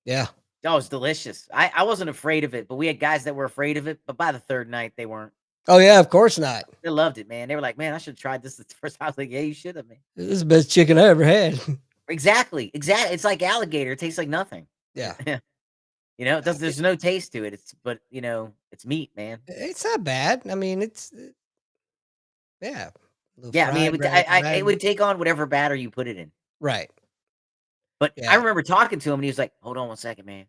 Yeah. Oh, it's delicious. I wasn't afraid of it, but we had guys that were afraid of it. But by the third night, they weren't. Oh yeah, of course not. They loved it, man. They were like, "Man, I should have tried this the first." I was like, "Yeah, you should have, man." This is the best chicken I ever had. Exactly, exactly. It's like alligator. It tastes like nothing. Yeah. It does. There's no taste to it. It's meat, man. It's not bad. I mean, yeah, a little Yeah, I mean, fried it red, would take on whatever batter you put it in. right? But I Yeah. remember talking to him, and he was like, "Hold on one second, man."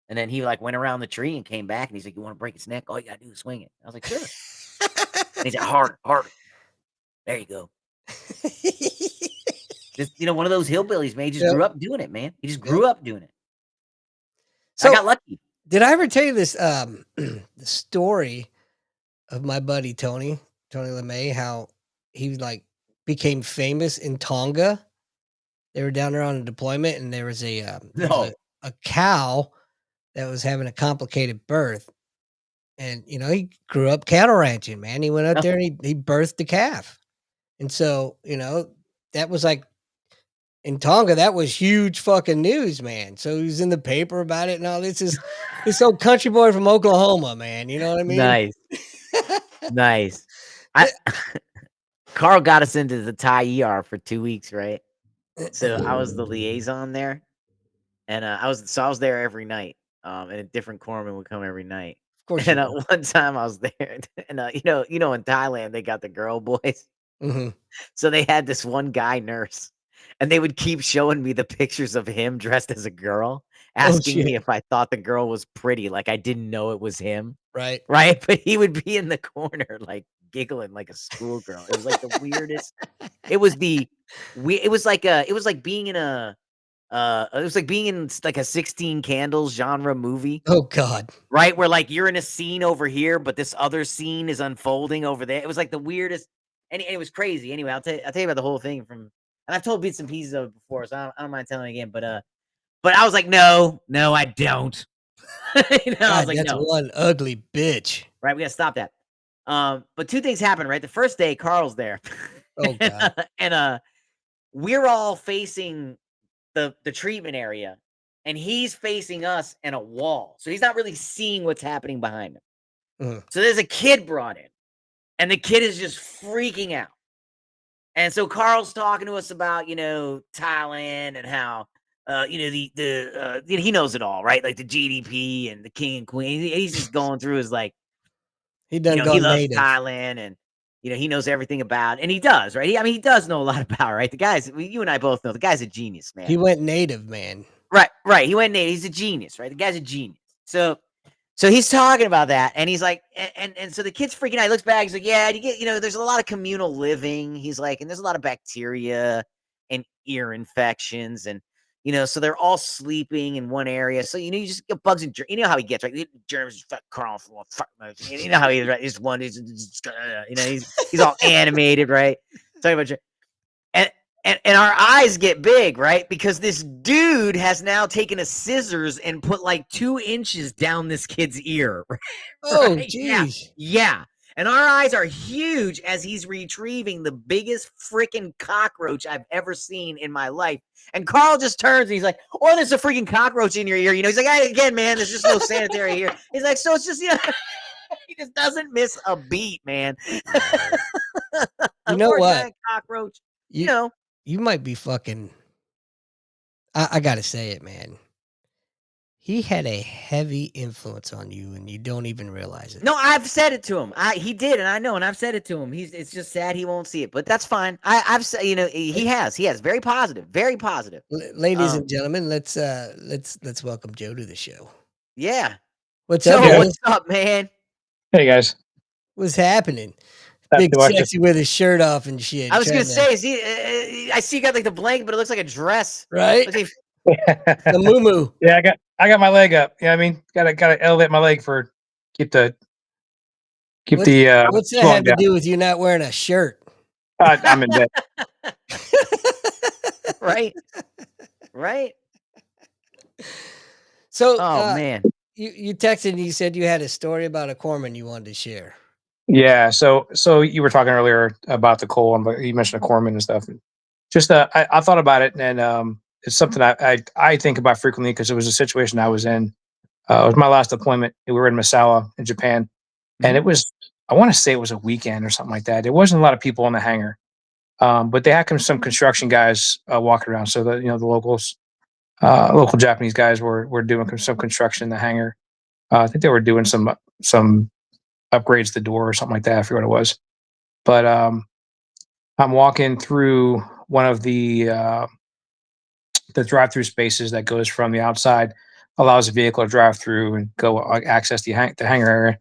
And then he like went around the tree and came back, and he's like, "You want to break its neck? All you gotta do is swing it." I was like, "Sure." And he's like, "Harder, harder. There you go." Just one of those hillbillies, man. He just Yep. grew up doing it, man. He just Yep. grew up doing it. I So got lucky. did I ever tell you this the story of my buddy Tony LeMay, how he like became famous in Tonga? They were down there on a deployment, and there was No. a cow that was having a complicated birth, and he grew up cattle ranching. Man, he went out there and he birthed the calf, and so that was like in Tonga, that was huge fucking news, man. So he was in the paper about it and all this is this old country boy from Oklahoma, man. You know what I mean? Nice, nice. I Carl got us into the Thai ER for 2 weeks, right? So I was the liaison there, and I was there every night. And a different corpsman would come every night. Of course you And were. one time I was there, and in Thailand they got the girl boys. Mhm. So they had this one guy nurse, and they would keep showing me the pictures of him dressed as a girl, Oh, asking me shit. if I thought the girl was pretty, like I didn't know it was him, Right. right? But he would be in the corner, like, giggling like a schoolgirl. It was like the weirdest it was the we it was like being in it was like being in like a 16 Candles genre movie, Oh god. right? Where, like, you're in a scene over here, but this other scene is unfolding over there. It was like the weirdest and it was crazy. Anyway, I'll tell you about the whole thing and I've told bits and pieces of it before, so I don't mind telling it again, but I was like, "No, no, I don't." I was God, like, that's "No." one ugly bitch. Right, we gotta stop that. But 2 things happened, right? The first day, Carl's there. Oh And, god. we're all facing the treatment area, and he's facing us and a wall, so he's not really seeing what's happening behind him. Mhm. So there's a kid brought in, and the kid is just freaking out. And so Carl's talking to us about, Thailand and how, he knows it all, right? Like the GDP and the king and queen. He's just going through his like, He done he gone loves native. Thailand and, he knows everything about, and he does, right? I mean, he does know a lot about, right? You and I both know the guy's a genius, He man. went native, man. Right, right. He went native. He's a genius, right? The guy's a genius. So he's talking about that, and he's like, and so the kid's freaking out. He looks back. He's like, yeah, there's a lot of communal living. He's like, and there's a lot of bacteria and ear infections, and so they're all sleeping in one area. So you just get bugs and you know how he gets, right? Germs just crawling from you know how he is, right? He's one, he's all animated, right? Talking about and and our eyes get big, right? Because this dude has now taken a scissors and put like 2 inches down this kid's ear, Oh, right? Yeah, jeez. yeah. And our eyes are huge as he's retrieving the biggest freaking cockroach I've ever seen in my life. And Carl just turns and he's like, "Oh, there's a freaking cockroach in your ear." He's like, "Hey, again, man, there's just no sanitary here." He's like, "So it's just." He just doesn't miss a beat, man. You know Or a what? giant cockroach. You You know. you might be fucking. I gotta say it, man. He had a heavy influence on you, and you don't even realize it. No, I've said it to him. He did, and I know, and I've said it to him. It's just sad he won't see it, but that's fine. I've said, he has very positive, very positive. Ladies Um, and gentlemen, let's welcome Joe to the show. yeah. What's up, Joe, Yeah. Joe? what's up, man? Hey guys, What's happening? not Big too much. sexy with his shirt off and shit, I was gonna trying to say, I see you got like the blanket, but it looks like a dress. right Looks like the moo. Yeah, I got my leg up. Yeah, I mean, gotta elevate my leg for keep the What's what's that swelling have to down. do with you not wearing a shirt? I'm in bed. right, right. So, Oh man. you texted and you said you had a story about a corpsman you wanted to share. Yeah, so you were talking earlier about the coal, and you mentioned the corpsman and stuff. And just I thought about it, and it's something I think about frequently because it was a situation I was in. It was my last deployment. We were in Misawa in Japan, and Mhm. it was I want to say it was a weekend or something like that. There wasn't a lot of people in the hangar. But they had some construction guys walking around. So the locals, local Japanese guys were doing some construction in the hangar. I think they were doing some upgrades to the door or something like that. I forget what it was. But I'm walking through one of the drive-through spaces that goes from the outside, allows a vehicle to drive through and go access the hangar area.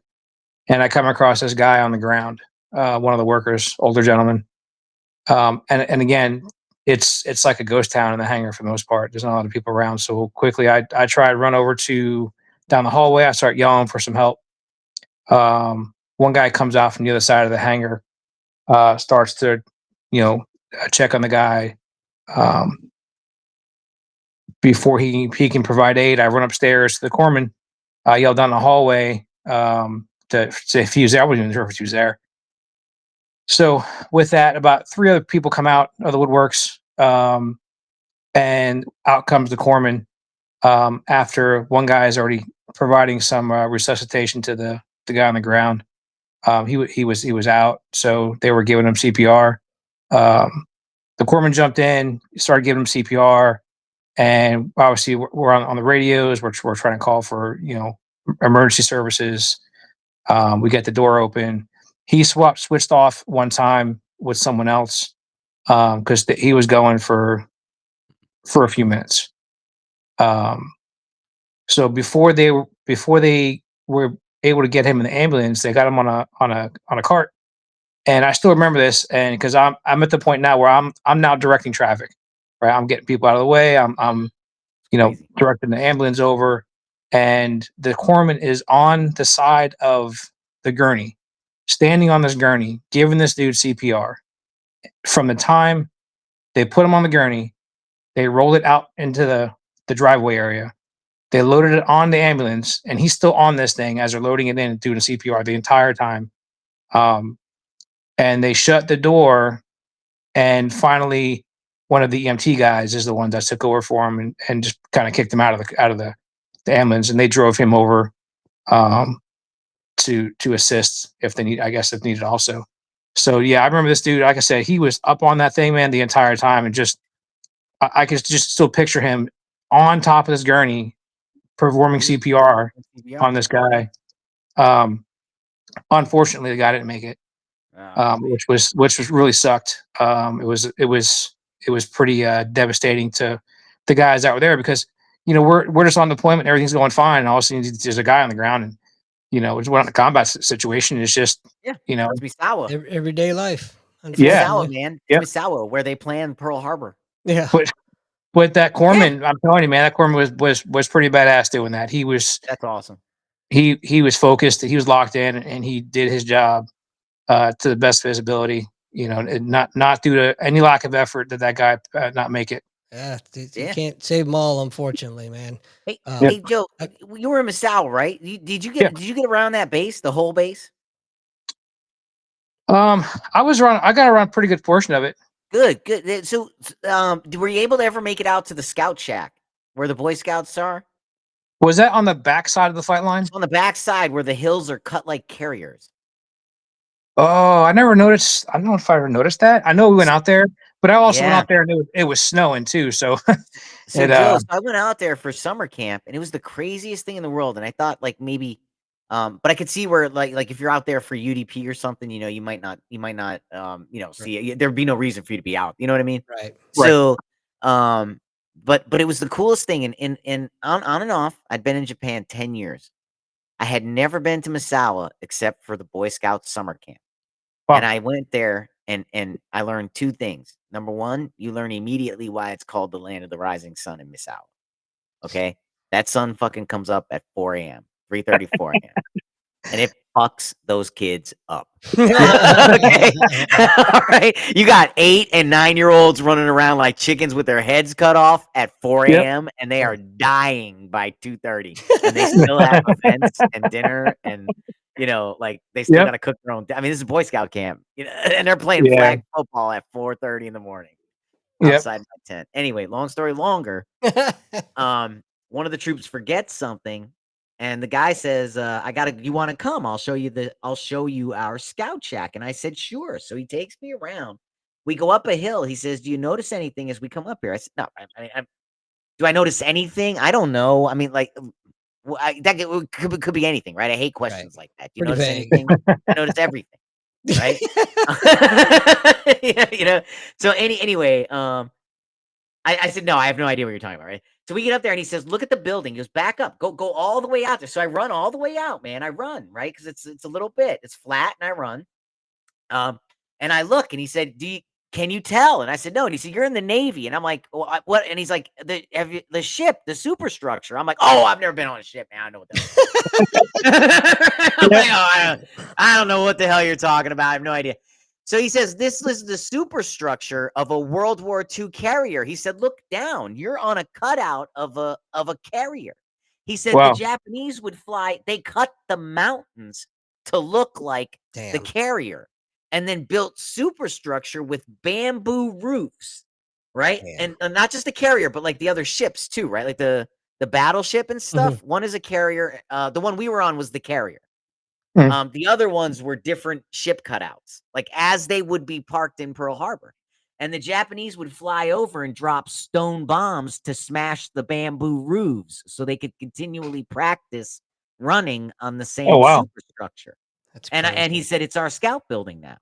And I come across this guy on the ground, one of the workers, older gentleman. And again, it's like a ghost town in the hangar for the most part. There's not a lot of people around. So quickly, I try to run over to down the hallway. I start yelling for some help. One guy comes out from the other side of the hangar, starts to, check on the guy. Um, Before he can provide aid, I run upstairs to the corpsman. I yell down the hallway to say if he was there. I wasn't even sure if he was there. So with that, about three other people come out of the woodworks. And out comes the corpsman after one guy is already providing some resuscitation to the guy on the ground. He was out, so they were giving him CPR. Um, the corpsman jumped in, started giving him CPR, and obviously we're on the radios. We're trying to call for emergency services. We get the door open. He switched off one time with someone else because he was going for a few minutes. Um, So before they were able to get him in the ambulance, they got him on a cart. And I still remember this, and because I'm at the point now where I'm now directing traffic, right? I'm getting people out of the way. I'm Crazy. directing the ambulance over, and the corpsman is on the side of the gurney, standing on this gurney, giving this dude CPR. From the time they put him on the gurney, they rolled it out into the driveway area. They loaded it on the ambulance, and he's still on this thing as they're loading it in and doing CPR the entire time. Um, and they shut the door, and finally, one of the EMT guys is the one that took over for him and just kind of kicked him out of the ambulance, and they drove him over um, to assist if they need, I guess, if needed also. So yeah, I remember this dude. Like I said, he was up on that thing, man, the entire time, and just I could just still picture him on top of this gurney performing Doing CPR CPR. on this Yeah. guy. Um, Unfortunately, the guy didn't make it, Oh man. which was really sucked. It was pretty devastating to the guys that were there because we're just on deployment, everything's going fine, and all of a sudden there's a guy on the ground, and it's not a combat situation. It's just Yeah. you know, It's Misawa. Everyday life, It's yeah, Misawa, unfortunately. man. It's yep. Misawa where they planned Pearl Harbor. Yeah. But that Yeah. corpsman, I'm telling you, man, that corpsman was pretty badass doing that. That's awesome. He was focused, he was locked in, and he did his job to the best of his ability. And not due to any lack of effort did that guy not make it. Yeah, you Yeah. can't save them all, unfortunately, man. Hey, Yep. hey, Joe, I you were in Misawa, right? Yeah. Did you get around that base, the whole base? Um, I got around a pretty good portion of it. Good, good. So, were you able to ever make it out to the scout shack where the Boy Scouts are? Was that on the back side of the flight line? It's on the backside where the hills are cut like carriers. Oh, I never noticed. I don't know if I ever noticed that. I know we went out there, but I also went Yeah. out there and it was snowing too. So So it Joe, so I went out there for summer camp and it was the craziest thing in the world. And I thought like maybe but I could see where like if you're out there for UDP or something, you know, you might not see it. There'd be no reason for you to be out. You know what I mean? Right. right. So but it was the coolest thing and on and off. I'd been in Japan 10 years. I had never been to Misawa except for the Boy Scouts summer camp. And Wow. I went there and I learned two things. Number one, you learn immediately why it's called the land of the rising sun in Misawa. Okay. That sun fucking comes up at 4 a.m., 3:30, 4 a.m. And it fucks those kids up. Okay. All right. You got 8 and 9-year-olds running around like chickens with their heads cut off at 4 Yep. a.m. and they are dying by 2:30. And they still have events and dinner and like they still Yep. gotta cook their own. I mean, this is Boy Scout camp, and they're playing Yeah. flag football at 4:30 in the morning Yep. outside my tent. Anyway, long story longer. One of the troops forgets something, and the guy says, you want to come? I'll show you our scout shack. And I said, sure. So he takes me around. We go up a hill. He says, do you notice anything as we come up here? I said, no. Do I notice anything? I don't know. I mean, like, could be anything, right? I hate Right. questions like that. Do you Pretty notice vague. anything? I notice everything, right? Yeah. So anyway, I said, no, I have no idea what you're talking about, right? So we get up there and he says, look at the building. He goes, back up, go all the way out there. So I run all the way out, man. I run, right? Because it's a little bit, it's flat, and I run. And I look and he said, can you tell? And I said, no. And he said, you're in the Navy. And I'm like, well, what? And he's like, the ship, the superstructure. I'm like, oh, I've never been on a ship, man. I know what the hell. I'm like, oh, I don't know what the hell you're talking about. I have no idea. So he says, this is the superstructure of a World War II carrier. He said, look down. You're on a cutout of a carrier. He said the Wow. Japanese would fly. They cut the mountains to look like the Damn. carrier and then built superstructure with bamboo roofs, right? Damn. And not just the carrier, but like the other ships too, right? Like the battleship and stuff. One is a carrier. The one we were on was the carrier. Mhm. The other ones were different ship cutouts, like as they would be parked in Pearl Harbor. And the Japanese would fly over and drop stone bombs to smash the bamboo roofs so they could continually practice running on the Oh same wow. superstructure. That's And he crazy. said, it's our scout building now.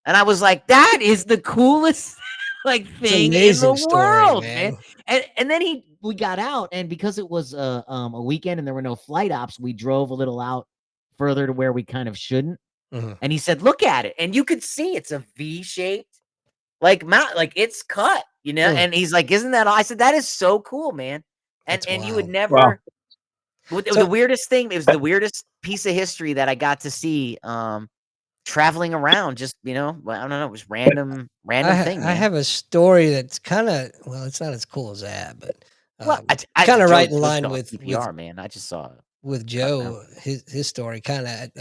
And I was like, that is the coolest like It's an thing in the amazing story, world, man. man. And then we got out, and because it was a weekend and there were no flight ops, we drove a little out further to where we kind of shouldn't. Mhm. And he said, look at it. And you could see it's a V-shaped like mount, like it's cut, Mm. and he's like, isn't that all? I said, that is so cool, man. And That's you would wild. Wow. never the So weirdest thing, it was the weirdest piece of history that I got to see traveling around, just well, I don't know, it was random thing, I man. have a story that's kinda well, it's not as cool as that, but, Well, kinda right in Joe's line still on with CPR, man. I just saw it with cut now. Joe, his story kinda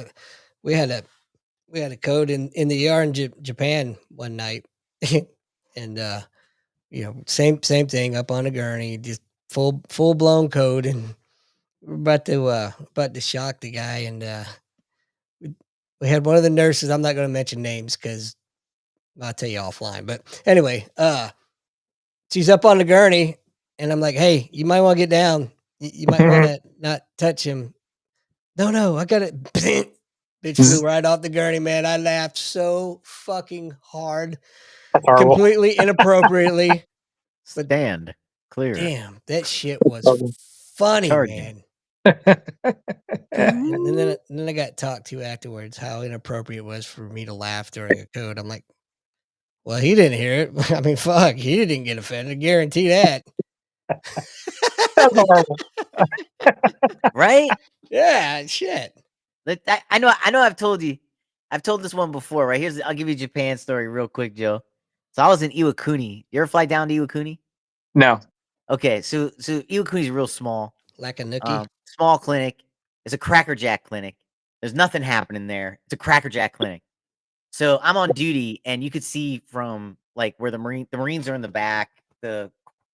we had a we had a code in the ER in Japan one night, and, same thing up on a gurney, just full blown code, and we're about to shock the guy, and, we we had one of the nurses, I'm not gonna mention names because 'cause I'll tell you offline, but anyway, she's up on the gurney, and I'm like, "Hey, you might wanna get down. You might wanna not touch him." "No, no, I got it." Bitch flew right off the gurney, man. I laughed so fucking hard, That's horrible. completely inappropriately, but Stand clear. damn, that shit was funny, Charging. man. And then I got talked to afterwards how inappropriate it was for me to laugh during a code. I'm like, "Well, he didn't hear it." I mean, fuck, he didn't get offended, I guarantee that. That's horrible. Right? Yeah, shit. I know I've told this one before, right? I'll give you a Japan story real quick, Joe. So I was in Iwakuni. You ever fly down to Iwakuni? No. Okay, so Iwakuni's real small. Like a nookie. Small clinic. It's a Cracker Jack clinic. There's nothing happening there. It's a Cracker Jack clinic. So I'm on duty, and you could see from like where the Marines are in the back, the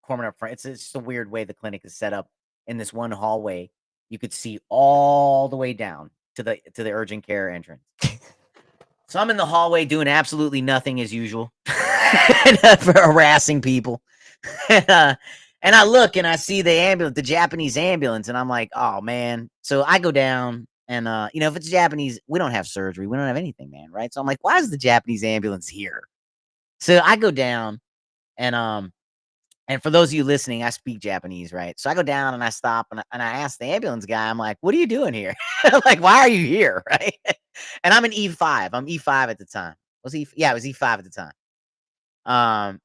corpsmen up front. It's just a weird way the clinic is set up. in this one hallway. You could see all the way down to the urgent care entrance. So I'm in the hallway doing absolutely nothing as usual, for harassing people. And I look and I see the Japanese ambulance, and I'm like, oh man. So I go down, and if it's Japanese, we don't have surgery, we don't have anything, man, right? So I'm like, why is the Japanese ambulance here? So I go down, and for those of you listening, I speak Japanese, right? So I go down and I stop, and I ask the ambulance guy, I'm like, what are you doing here? Like, why are you here, right? And I'm an E5. I'm E5 at the time. Yeah, it was E5 at the time.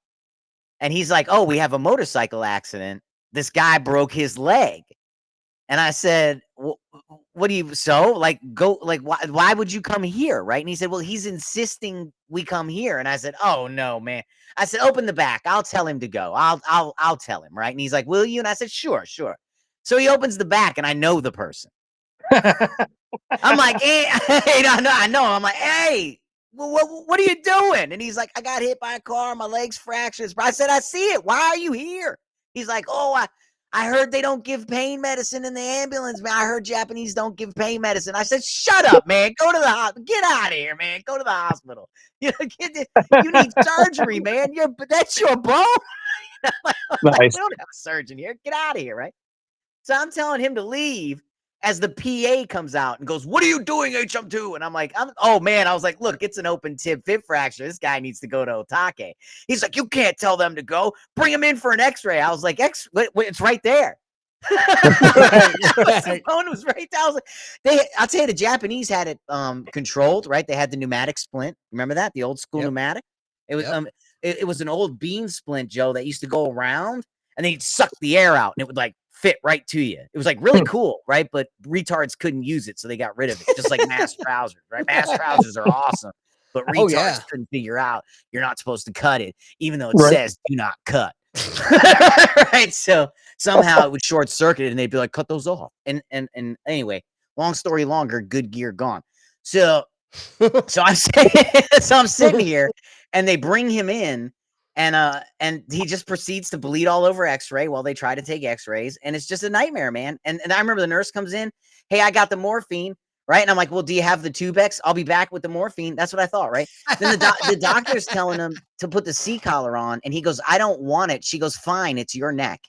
And he's like, oh, we have a motorcycle accident. This guy broke his leg. And I said, what do you, why would you come here? Right. And he said, well, he's insisting we come here. And I said, oh no, man. I said, open the back. I'll tell him to go. I'll tell him. Right. And he's like, will you? And I said, sure. So he opens the back, and I know the person. I'm like, hey, I know. I'm like, hey, what are you doing? And he's like, I got hit by a car. My leg's fractured. I said, I see it. Why are you here? He's like, oh, I heard they don't give pain medicine in the ambulance, man. I heard Japanese don't give pain medicine. I said, shut up, man. Go to the hospital. Get out of here, man. Go to the hospital. You need surgery, man. That's your bone. Like, we don't have a surgeon here. Get out of here, right? So I'm telling him to leave as the PA comes out and goes, what are you doing, HM2? And I'm like, oh man. I was like, look, it's an open tib fib fracture. This guy needs to go to Otake. He's like, you can't tell them to go. Bring him in for an x-ray. I was like, it's right there. The bone was right there. I was like, I'll tell you, the Japanese had it controlled, right? They had the pneumatic splint. Remember that? The old school pneumatic? It was it was an old bean splint, Joe, that used to go around, and they'd suck the air out, and it would like fit right to you. It was like really cool, right? But retards couldn't use it, so they got rid of it. Just like mass trousers, right? Mass trousers are awesome, but retards couldn't figure out you're not supposed to cut it, even though it says do not cut. Right? So somehow it would short circuit, and they'd be like, cut those off. And anyway, long story longer, good gear gone. So I'm sitting here, and they bring him in. And he just proceeds to bleed all over x-ray while they try to take x-rays. And it's just a nightmare, man. And I remember the nurse comes in, hey, I got the morphine, right? And I'm like, well, do you have the Tubex? I'll be back with the morphine. That's what I thought, right? Then the doctor's telling him to put the C-collar on, and he goes, I don't want it. She goes, fine, it's your neck.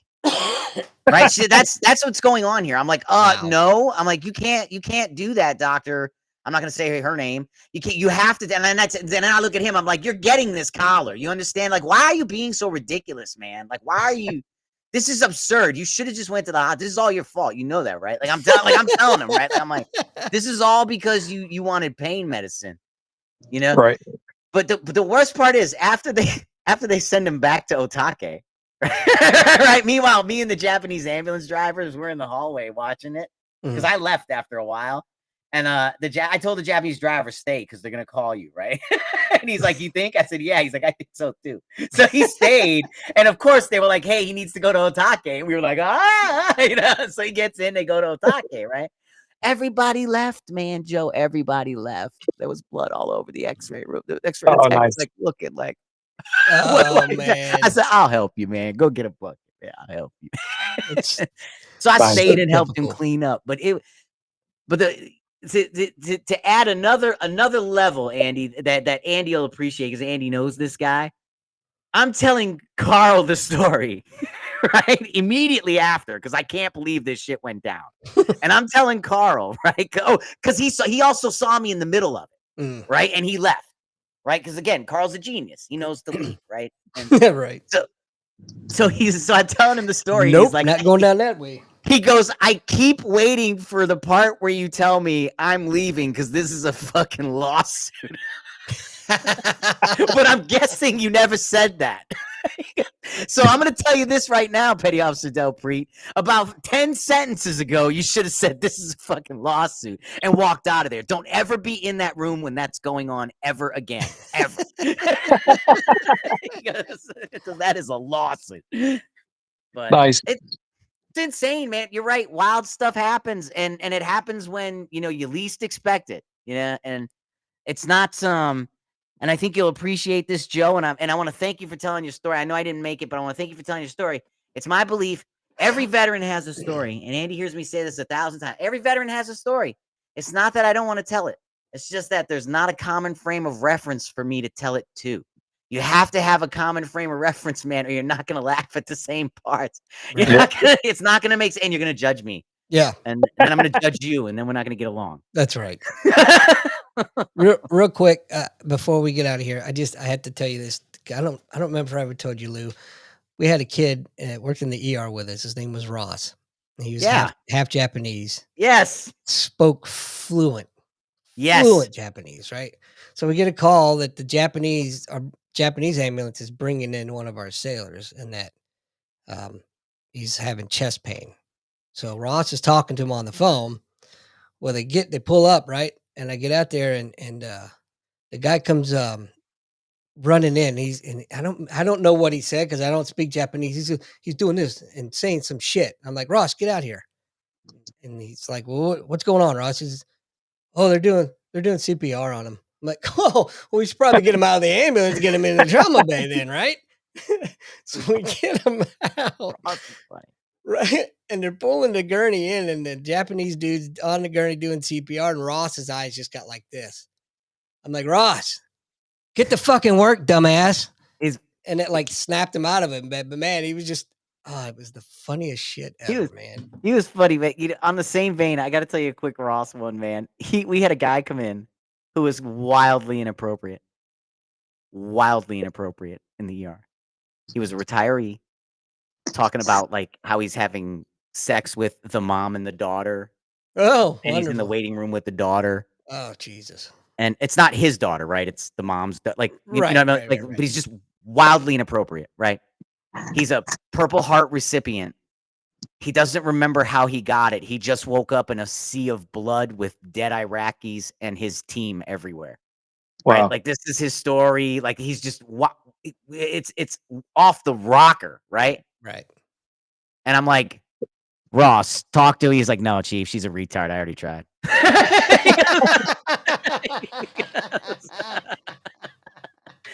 Right? So that's what's going on here. I'm like, no. I'm like, you can't do that, doctor. I'm not going to say her name. You have to. And then I look at him. I'm like, you're getting this collar. You understand? Like, why are you being so ridiculous, man? Like, why are you? This is absurd. You should have just went to the hospital. This is all your fault. You know that, right? Like, I'm telling him, right? Like, I'm like, this is all because you wanted pain medicine, Right. But the worst part is after they send him back to Otake, right? Meanwhile, me and the Japanese ambulance drivers were in the hallway watching it because I left after a while. And I told the Japanese driver, stay, because they're gonna call you, right? And he's like, you think? I said, yeah. He's like, I think so too. So he stayed, and of course they were like, hey, he needs to go to Otake. And we were like, So he gets in, they go to Otake, right? Everybody left, man, Joe. Everybody left. There was blood all over the X-ray room. The X-ray tech was like looking like, man. I said, I'll help you, man. Go get a bucket. Yeah, I'll help you. So I stayed and helped him clean up, to add another level, Andy, that Andy will appreciate because Andy knows this guy. I'm telling Carl the story, right? Immediately after, because I can't believe this shit went down. And I'm telling Carl, right? Because he also saw me in the middle of it, right? And he left, right? Because again, Carl's a genius. He knows to leave, right? And right. So I'm telling him the story. Nope, he's like, not going down that way. He goes, I keep waiting for the part where you tell me I'm leaving because this is a fucking lawsuit. But I'm guessing you never said that. So I'm going to tell you this right now, Petty Officer Delpreet. About 10 sentences ago, you should have said this is a fucking lawsuit and walked out of there. Don't ever be in that room when that's going on ever again. Ever. That is a lawsuit. But nice. It's insane, man. You're right. Wild stuff happens, and it happens when you least expect it. And it's not and I think you'll appreciate this, Joe. And I want to thank you for telling your story. I know I didn't make it, but I want to thank you for telling your story. It's my belief Every veteran has a story, and Andy hears me say this 1,000 times. Every veteran has a story. It's not that I don't want to tell it. It's just that there's not a common frame of reference for me to tell it to. You have to have a common frame of reference, man, or you're not going to laugh at the same parts. You're Right. not gonna, it's not going to make sense, and you're going to judge me. Yeah, And then I'm going to judge you, and then we're not going to get along. that's right. Real quick, before we get out of here, I had to tell you this. I don't remember if I ever told you, Lou. We had a kid worked in the ER with us. His name was Ross. He was Yeah. half Japanese. Yes. Spoke fluent Yes. Japanese, right? So we get a call that the Japanese ambulance is bringing in one of our sailors, and that he's having chest pain. So Ross is talking to him on the phone. Well, they pull up, right? And I get out there, and the guy comes running in. I don't know what he said because I don't speak Japanese. He's doing this and saying some shit. I'm like, Ross, get out here. And he's like, well, what's going on, Ross? He says, oh, they're doing CPR on him. I'm like, oh, well, we should probably get him out of the ambulance and get him in the trauma bay then, right? So we get him out. Right. And they're pulling the gurney in, and the Japanese dude's on the gurney doing CPR, and Ross's eyes just got like this. I'm like, Ross, get the fucking work, dumbass. And it like snapped him out of it. But man, he was just, it was the funniest shit ever, man. He was funny, man. On the same vein, I got to tell you a quick Ross one, man. We had a guy come in who was wildly inappropriate in the ER. He was a retiree, talking about like how he's having sex with the mom and the daughter. Oh, and he's in the waiting room with the daughter. Oh, Jesus. And it's not his daughter, right? It's the mom's, like, Right, you know, right, like, right, right. but he's just wildly inappropriate, right? He's a Purple Heart recipient. He doesn't remember how he got it. He just woke up in a sea of blood with dead Iraqis and his team everywhere. Wow. Right? Like, this is his story. Like, he's just it's off the rocker, right? Right. And I'm like, Ross, talk to her. He's like, no, Chief, she's a retard. I already tried.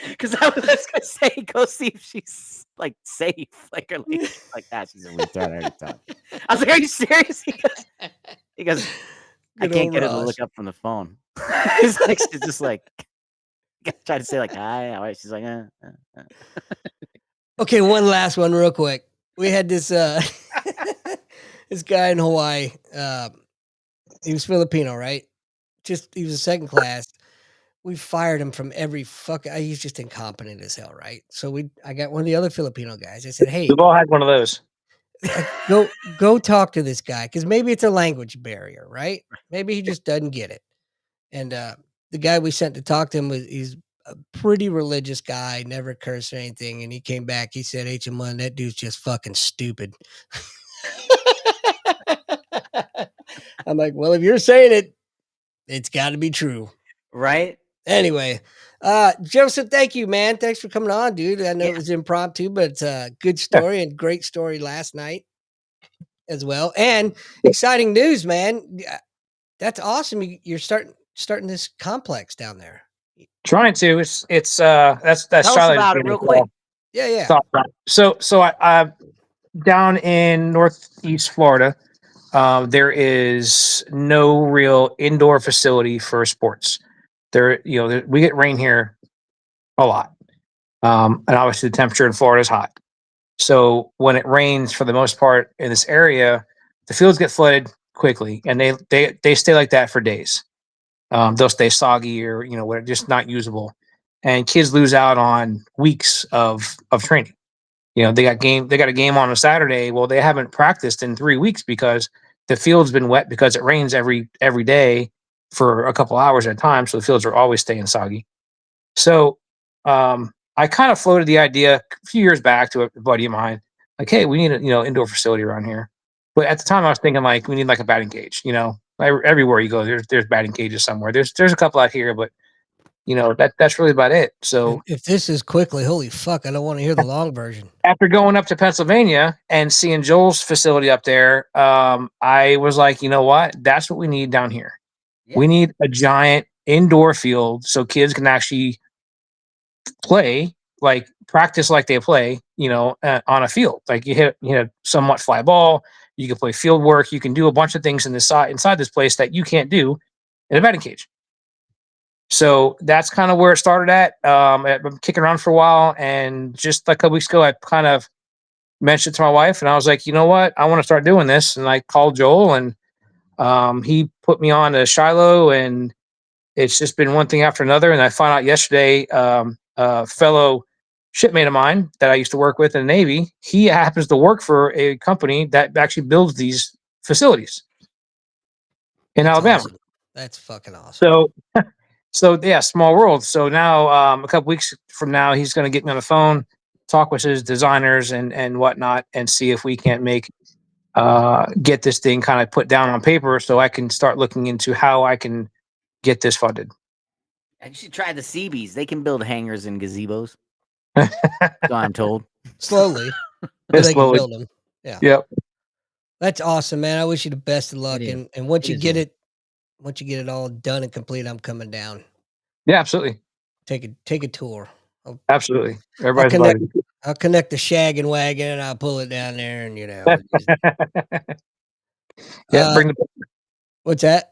Because I was just gonna say, go see if she's like safe, like her like that. She's a retard. I already tried. I was like, are you serious? He goes, I can't get her to look up from the phone. He's like, she's just like, try to say like hi. All right, she's like, Okay, one last one, real quick. We had this this guy in Hawaii. He was Filipino, right? He was a second class. We fired him from every he's just incompetent as hell, right? So I got one of the other Filipino guys. I said, hey, we've all had one of those. Go talk to this guy, because maybe it's a language barrier, right? Maybe he just doesn't get it. And the guy we sent to talk to him he's a pretty religious guy, never cursed or anything. And he came back. He said, HM1, that dude's just fucking stupid. I'm like, well, if you're saying it, it's got to be true. Right? Anyway, Joseph, thank you, man. Thanks for coming on, dude. I know it was impromptu, but it's a good story and great story last night as well. And exciting news, man. That's awesome. You're starting this complex down there. Trying to. It's that's Tell Charlotte us about it real quick. Yeah. So I down in Northeast Florida, there is no real indoor facility for sports. We get rain here a lot, and obviously the temperature in Florida is hot. So when it rains, for the most part in this area, the fields get flooded quickly, and they stay like that for days. They'll stay soggy or just not usable, and kids lose out on weeks of training. They got a game on a Saturday. Well, they haven't practiced in 3 weeks because the field's been wet because it rains every day for a couple hours at a time. So the fields are always staying soggy. So I kind of floated the idea a few years back to a buddy of mine, like, hey, we need an indoor facility around here. But at the time I was thinking like we need like a batting cage. Everywhere you go, there's batting cages somewhere. There's a couple out here, but that's really about it. So if this is quickly, holy fuck, I don't want to hear the long version. After going up to Pennsylvania and seeing Joel's facility up there, I was like, you know what? That's what we need down here. Yeah. We need a giant indoor field so kids can actually play like practice like they play, on a field. Like you hit a somewhat fly ball. You can play field work. You can do a bunch of things inside this place that you can't do in a batting cage. So that's kind of where it started at. I've been kicking around for a while, and just like a couple weeks ago, I kind of mentioned it to my wife, and I was like, you know what, I want to start doing this. And I called Joel, and he put me on to Shiloh, and it's just been one thing after another. And I found out yesterday, a fellow shipmate of mine that I used to work with in the Navy, he happens to work for a company that actually builds these facilities in That's Alabama. awesome. That's fucking awesome. So yeah, small world. So now, a couple weeks from now, he's going to get me on the phone, talk with his designers and whatnot, and see if we can't get this thing kind of put down on paper, so I can start looking into how I can get this funded. You should try the Seabees. They can build hangars and gazebos. So I'm told. Slowly, but they can build them. Yeah. Yep. That's awesome, man. I wish you the best of luck. It is. And once It you is, get man. once you get it all done and complete, I'm coming down. Yeah, absolutely. Take a tour. Absolutely. Everybody's invited. I'll connect the shaggin' wagon and I'll pull it down there, and Yeah, bring the what's that?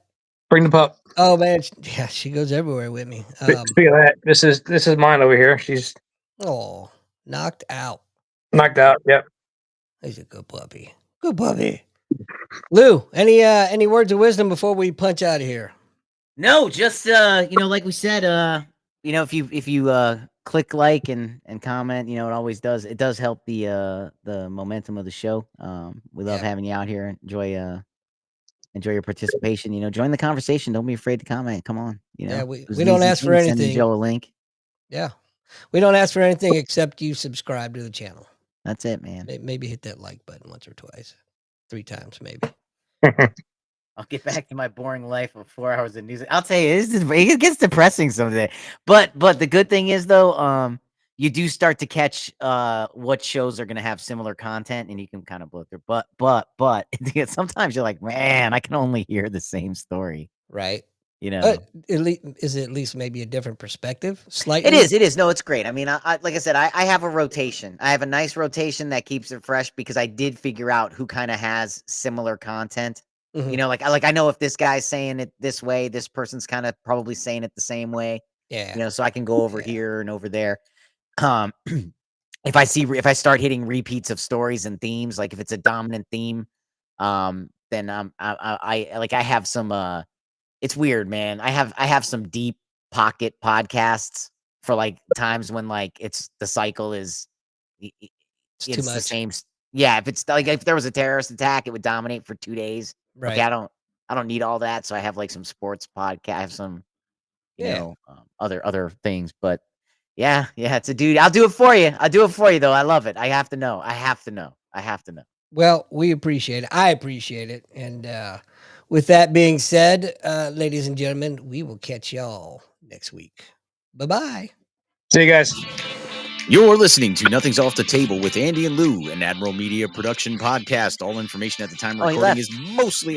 bring the pup. Oh man, yeah, she goes everywhere with me. Speaking of that, this is mine over here. She's Knocked out. knocked out. Yep. He's a good puppy. Good puppy. Lou, any words of wisdom before we punch out of here? No, just like we said, if you click like and comment, it always does. It does help the momentum of the show. We love having you out here. Enjoy your participation. Join the conversation. Don't be afraid to comment. Come on. We don't ask for anything. Send Joe a link. Yeah. We don't ask for anything except you subscribe to the channel. That's it, man. Maybe hit that like button once or twice. 3 times maybe. I'll get back to my boring life of 4 hours of news. I'll tell you, it gets depressing someday. But the good thing is though, you do start to catch what shows are going to have similar content, and you can kind of blow through. But sometimes you're like, man, I can only hear the same story, right? But is it at least maybe a different perspective? Slightly. It is. No, it's great. I mean, I like I said, I have a rotation. I have a nice rotation that keeps it fresh because I did figure out who kind of has similar content. Mm-hmm. I know if this guy's saying it this way, this person's kind of probably saying it the same way. Yeah. So I can go over here and over there. If I start hitting repeats of stories and themes, like if it's a dominant theme, then I have some. It's weird, man. I have some deep pocket podcasts for like times when like it's the cycle is It's too much. The same. Yeah, if there was a terrorist attack, it would dominate for 2 days. Right. Okay, I don't need all that. So I have like some sports podcast, I have some, other things. But yeah, it's a dude. I'll do it for you. I'll do it for you though. I love it. I have to know. Well, we appreciate it. I appreciate it. And with that being said, ladies and gentlemen, we will catch y'all next week. Bye-bye. See you guys. You're listening to Nothing's Off the Table with Andy and Lou, an Admiral Media production podcast. All information at the time of recording is mostly